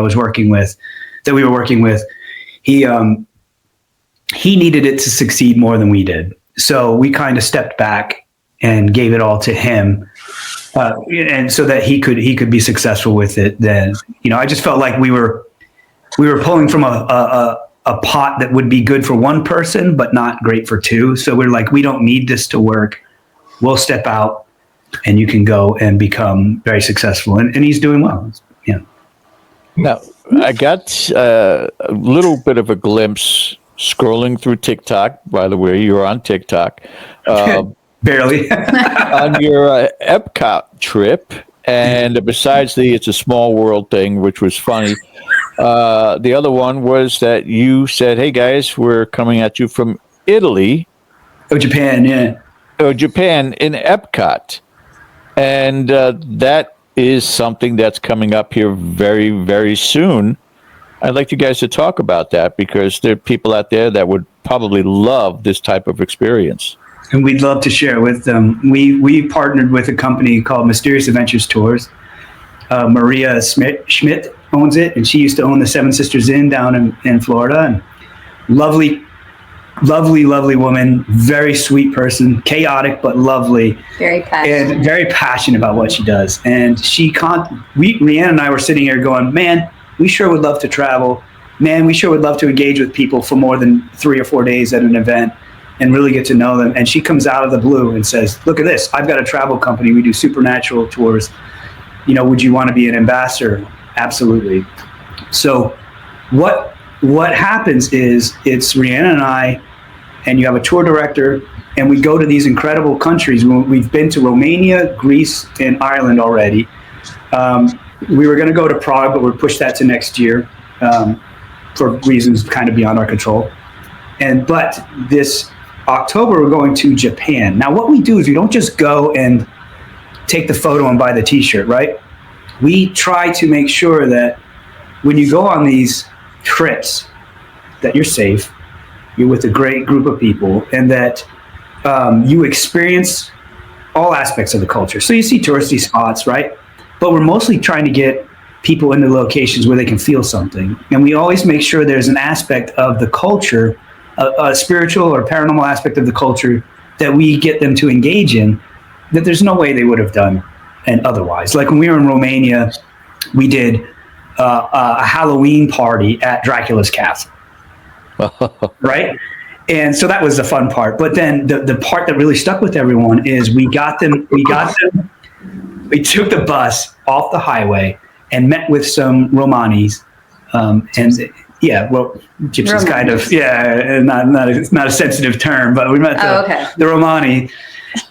we were working with, he needed it to succeed more than we did. So we kind of stepped back and gave it all to him. And so that he could be successful with it. Then, I just felt like we were pulling from a pot that would be good for one person, but not great for two. So we're like, we don't need this to work. We'll step out, and you can go and become very successful. And he's doing well. Yeah. Now, I got a little bit of a glimpse scrolling through TikTok. By the way, you're on TikTok. Barely. On your Epcot trip, and besides the It's a Small World thing, which was funny, the other one was that you said, hey guys, we're coming at you from Italy. Oh, Japan, yeah. Oh, Japan in Epcot. And that is something that's coming up here very, very soon. I'd like you guys to talk about that, because there are people out there that would probably love this type of experience. And we'd love to share with them. We partnered with a company called Mysterious Adventures Tours. Maria Schmidt owns it, and she used to own the Seven Sisters Inn down in Florida. And lovely woman, very sweet person, chaotic but lovely, Very passionate. and very passionate about what she does. And Reanna and I were sitting here going, man, we sure would love to travel. Man, we sure would love to engage with people for more than 3 or 4 days at an event and really get to know them. And she comes out of the blue and says, look at this, I've got a travel company. We do supernatural tours. Would you want to be an ambassador? Absolutely. So what happens is it's Reanna and I, and you have a tour director, and we go to these incredible countries. We've been to Romania, Greece, and Ireland already. We were going to go to Prague, but we're pushed that to next year for reasons kind of beyond our control. But this October, we're going to Japan. Now, what we do is we don't just go and take the photo and buy the T-shirt, right? We try to make sure that when you go on these trips, that you're safe, you're with a great group of people, and that you experience all aspects of the culture. So you see touristy spots, right? But we're mostly trying to get people into locations where they can feel something. And we always make sure there's an aspect of the culture, a spiritual or paranormal aspect of the culture, that we get them to engage in, that there's no way they would have done and otherwise. Like when we were in Romania, we did a Halloween party at Dracula's castle, right? And so that was the fun part. But then the part that really stuck with everyone is we took the bus off the highway and met with some Romanis. Gypsy's kind of, not a sensitive term, but we met the Romani,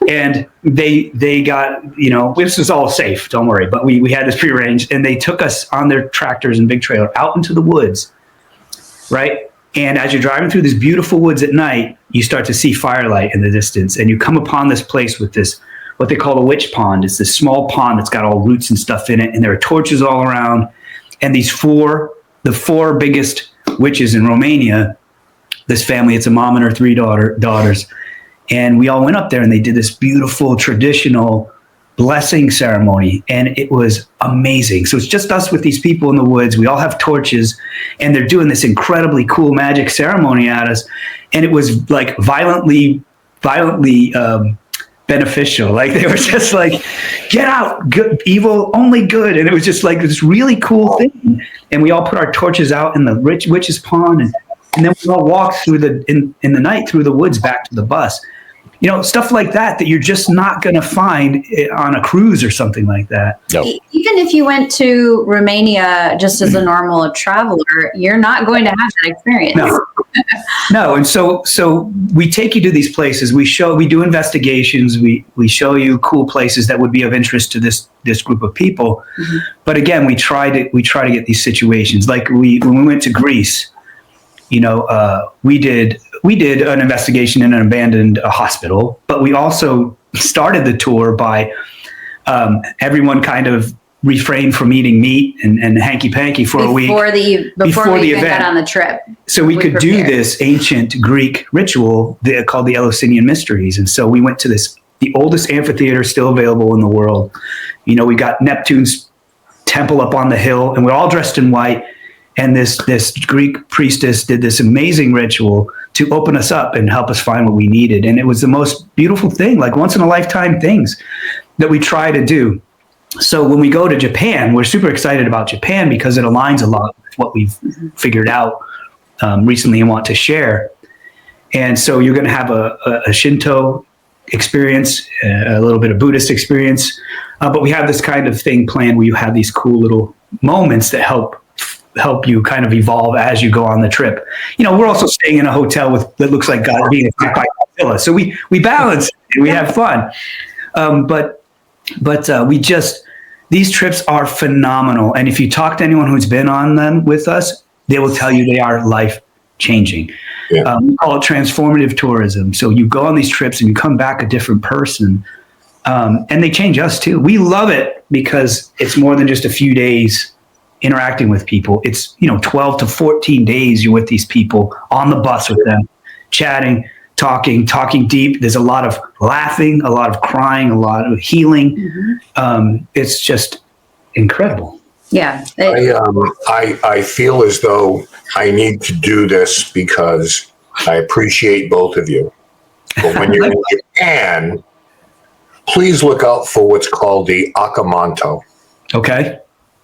and they got, this was all safe, don't worry, but we had this prearranged, and they took us on their tractors and big trailer out into the woods, right? And as you're driving through these beautiful woods at night, you start to see firelight in the distance, and you come upon this place with this, what they call a witch pond. It's this small pond that's got all roots and stuff in it, and there are torches all around, and the four biggest witches in Romania, this family, it's a mom and her 3 daughters, and we all went up there, and they did this beautiful traditional blessing ceremony, and it was amazing. So it's just us with these people in the woods. We all have torches, and they're doing this incredibly cool magic ceremony at us, and it was like violently beneficial. Like they were just like, get out, good, evil, only good. And it was just like this really cool thing. And we all put our torches out in the witch's pond, and then we all walked through in the night through the woods back to the bus. stuff like that you're just not going to find on a cruise or something like that. No. Even if you went to Romania just as a normal traveler, you're not going to have that experience. No. And so we take you to these places. We do investigations. We show you cool places that would be of interest to this group of people. Mm-hmm. But again, we try to get these situations. Like when we went to Greece, we did an investigation in an abandoned hospital, but we also started the tour by everyone kind of refrained from eating meat and hanky-panky for a week before we even got on the trip. So we could do this ancient Greek ritual called the Eleusinian Mysteries. And so we went to the oldest amphitheater still available in the world. We got Neptune's temple up on the hill, and we're all dressed in white. And this Greek priestess did this amazing ritual to open us up and help us find what we needed. And it was the most beautiful thing, like once in a lifetime things that we try to do. So when we go to Japan, we're super excited about Japan because it aligns a lot with what we've figured out recently and want to share. And so you're going to have a Shinto experience, a little bit of Buddhist experience. But we have this kind of thing planned where you have these cool little moments that help you kind of evolve as you go on the trip. We're also staying in a hotel that looks like God being attacked by Godzilla. So we balance it and we have fun. But these trips are phenomenal. And if you talk to anyone who's been on them with us, they will tell you they are life changing. Yeah. We call it transformative tourism. So you go on these trips and you come back a different person. And they change us too. We love it because it's more than just a few days interacting with people. It's 12 to 14 days you're with these people on the bus with them, chatting, talking deep. There's a lot of laughing, a lot of crying, a lot of healing. Mm-hmm. It's just incredible. Yeah. I feel as though I need to do this because I appreciate both of you. But when you're in Japan, please look out for what's called the Akamanto.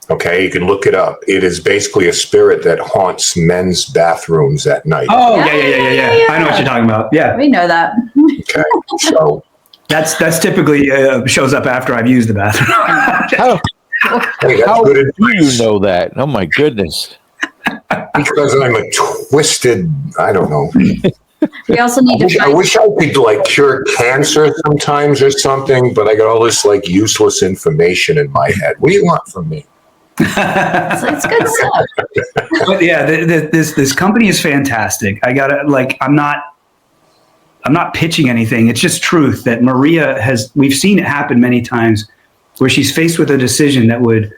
Okay, you can look it up. It is basically a spirit that haunts men's bathrooms at night. Oh, yeah. I know what you're talking about. Yeah. We know that. Okay, so that's typically shows up after I've used the bathroom. How do you know that? Oh my goodness! Because I'm a twisted. I don't know. We also need I wish I could cure cancer sometimes or something, but I got all this useless information in my head. What do you want from me? It's good stuff. But yeah, this company is fantastic. I gotta I'm not pitching anything. It's just truth that we've seen it happen many times where she's faced with a decision that would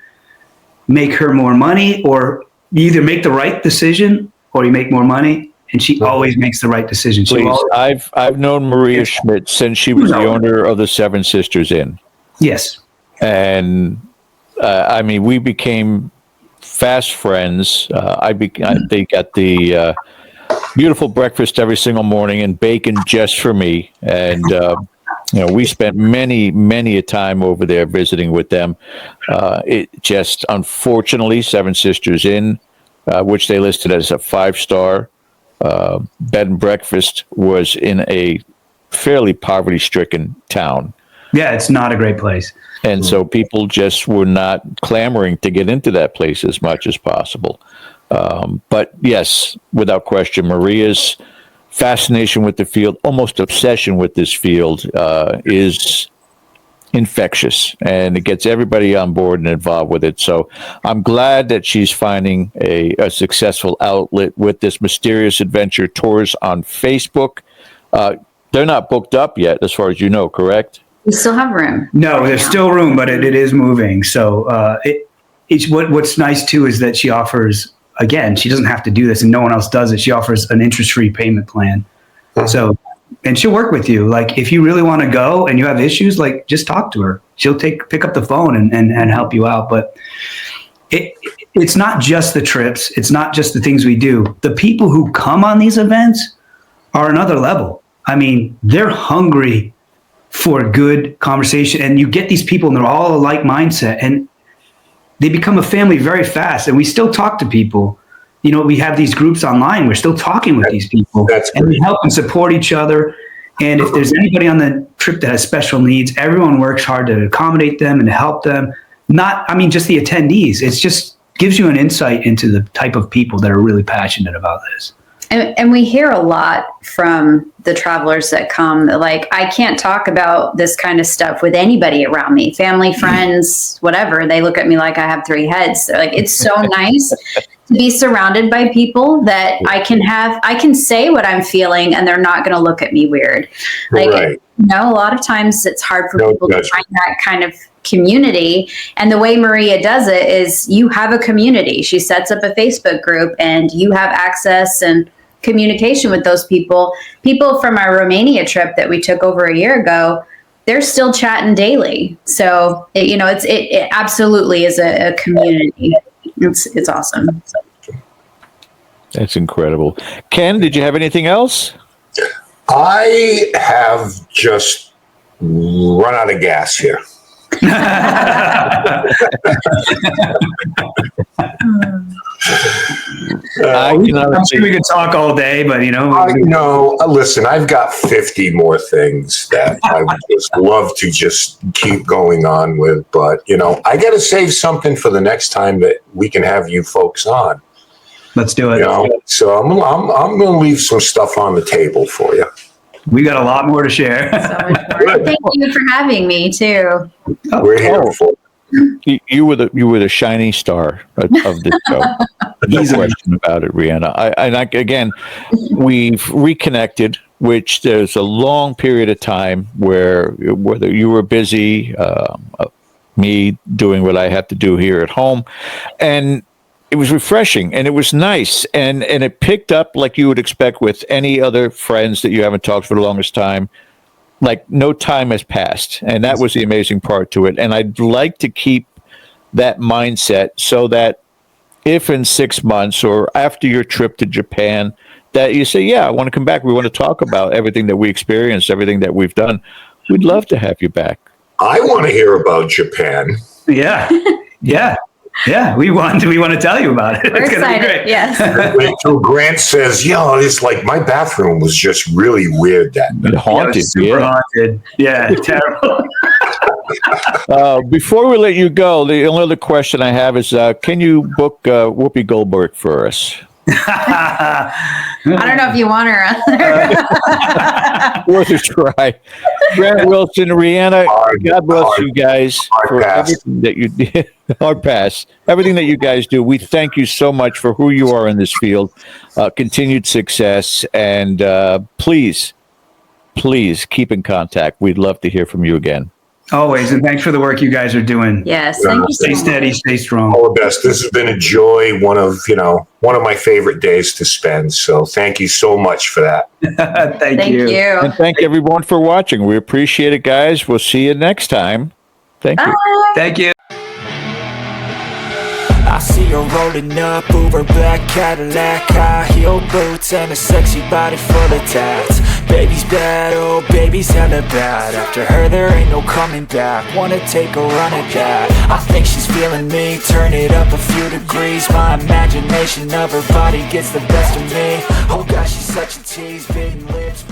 make her more money, or you either make the right decision or you make more money. And she always makes the right decision. I've known Maria Schmidt since she was the owner of the Seven Sisters Inn. Yes. And we became fast friends. They got the beautiful breakfast every single morning and bacon just for me. And, we spent many a time over there visiting with them. It just, unfortunately, Seven Sisters Inn, which they listed as a 5-star, bed and breakfast, was in a fairly poverty-stricken town. Yeah, it's not a great place. And so people just were not clamoring to get into that place as much as possible. But yes, without question, Maria's fascination with the field, almost obsession with this field, is infectious, and it gets everybody on board and involved with it. So I'm glad that she's finding a successful outlet with this Mysterious Adventure Tours on Facebook. They're not booked up yet, as far as you know, correct? We still have room. No, there's still room, but it is moving. So what's nice too is that she offers, again, she doesn't have to do this and no one else does it. She offers an interest-free payment plan. So, and she'll work with you. If you really want to go and you have issues, just talk to her. She'll pick up the phone and help you out. But it's not just the trips. It's not just the things we do. The people who come on these events are another level. They're hungry for good conversation, and you get these people and they're all a like mindset, and they become a family very fast. And we still talk to people. We have these groups online. We're still talking with these people, and we help and support each other. And if there's anybody on the trip that has special needs, everyone works hard to accommodate them and to help them. Just the attendees. It just gives you an insight into the type of people that are really passionate about this. And we hear a lot from the travelers that come, like, I can't talk about this kind of stuff with anybody around me, family, friends, whatever. They look at me like I have 3 heads. They're like, it's so nice to be surrounded by people that I can say what I'm feeling and they're not going to look at me weird. Like, Right. a lot of times it's hard for people to find that kind of community. And the way Maria does it is you have a community. She sets up a Facebook group and you have access and communication with those people. People from our Romania trip that we took over a year ago, they're still chatting daily. So it absolutely is a community. It's awesome. That's incredible. Ken, did you have anything else? I have just run out of gas here. I'm sure we could talk all day, but listen, I've got 50 more things that I would just love to just keep going on with, but I got to save something for the next time that we can have you folks on. Let's do it. So I'm going to leave some stuff on the table for you. We got a lot more to share. So much more. Thank you for having me too. We're here for it. You were the shining star of this show. No question about it, Reanna. Again, we've reconnected, which there's a long period of time where whether you were busy, me doing what I have to do here at home, and it was refreshing and it was nice and it picked up like you would expect with any other friends that you haven't talked for the longest time. Like no time has passed, and that was the amazing part to it. And I'd like to keep that mindset so that if in 6 months or after your trip to Japan that you say, yeah, I want to come back. We want to talk about everything that we experienced, everything that we've done. We'd love to have you back. I want to hear about Japan. Yeah. We want to tell you about it. We're it's excited. Be great. Yes. So Grant says, it's like my bathroom was just really weird that night. Haunted. Super haunted. Yeah, terrible. Before we let you go, the only other question I have is, can you book Whoopi Goldberg for us? I don't know if you want her on there. Worth a try. Grant Wilson, Reanna, God bless you guys for everything that you did. Hard pass. Everything that you guys do. We thank you so much for who you are in this field. Continued success. And please keep in contact. We'd love to hear from you again. Always. And thanks for the work you guys are doing. Yes. Thank you. Stay steady, stay strong. All the best. This has been a joy. One of my favorite days to spend. So thank you so much for that. Thank you. And thank everyone for watching. We appreciate it, guys. We'll see you next time. Thank you. Thank you. I see her rolling up, Uber black Cadillac, high heel boots and a sexy body full of tats. Baby's bad, oh baby's hella bad. After her there ain't no coming back. Wanna take a run at that. I think she's feeling me, turn it up a few degrees. My imagination of her body gets the best of me. Oh gosh, she's such a tease, bitten lips,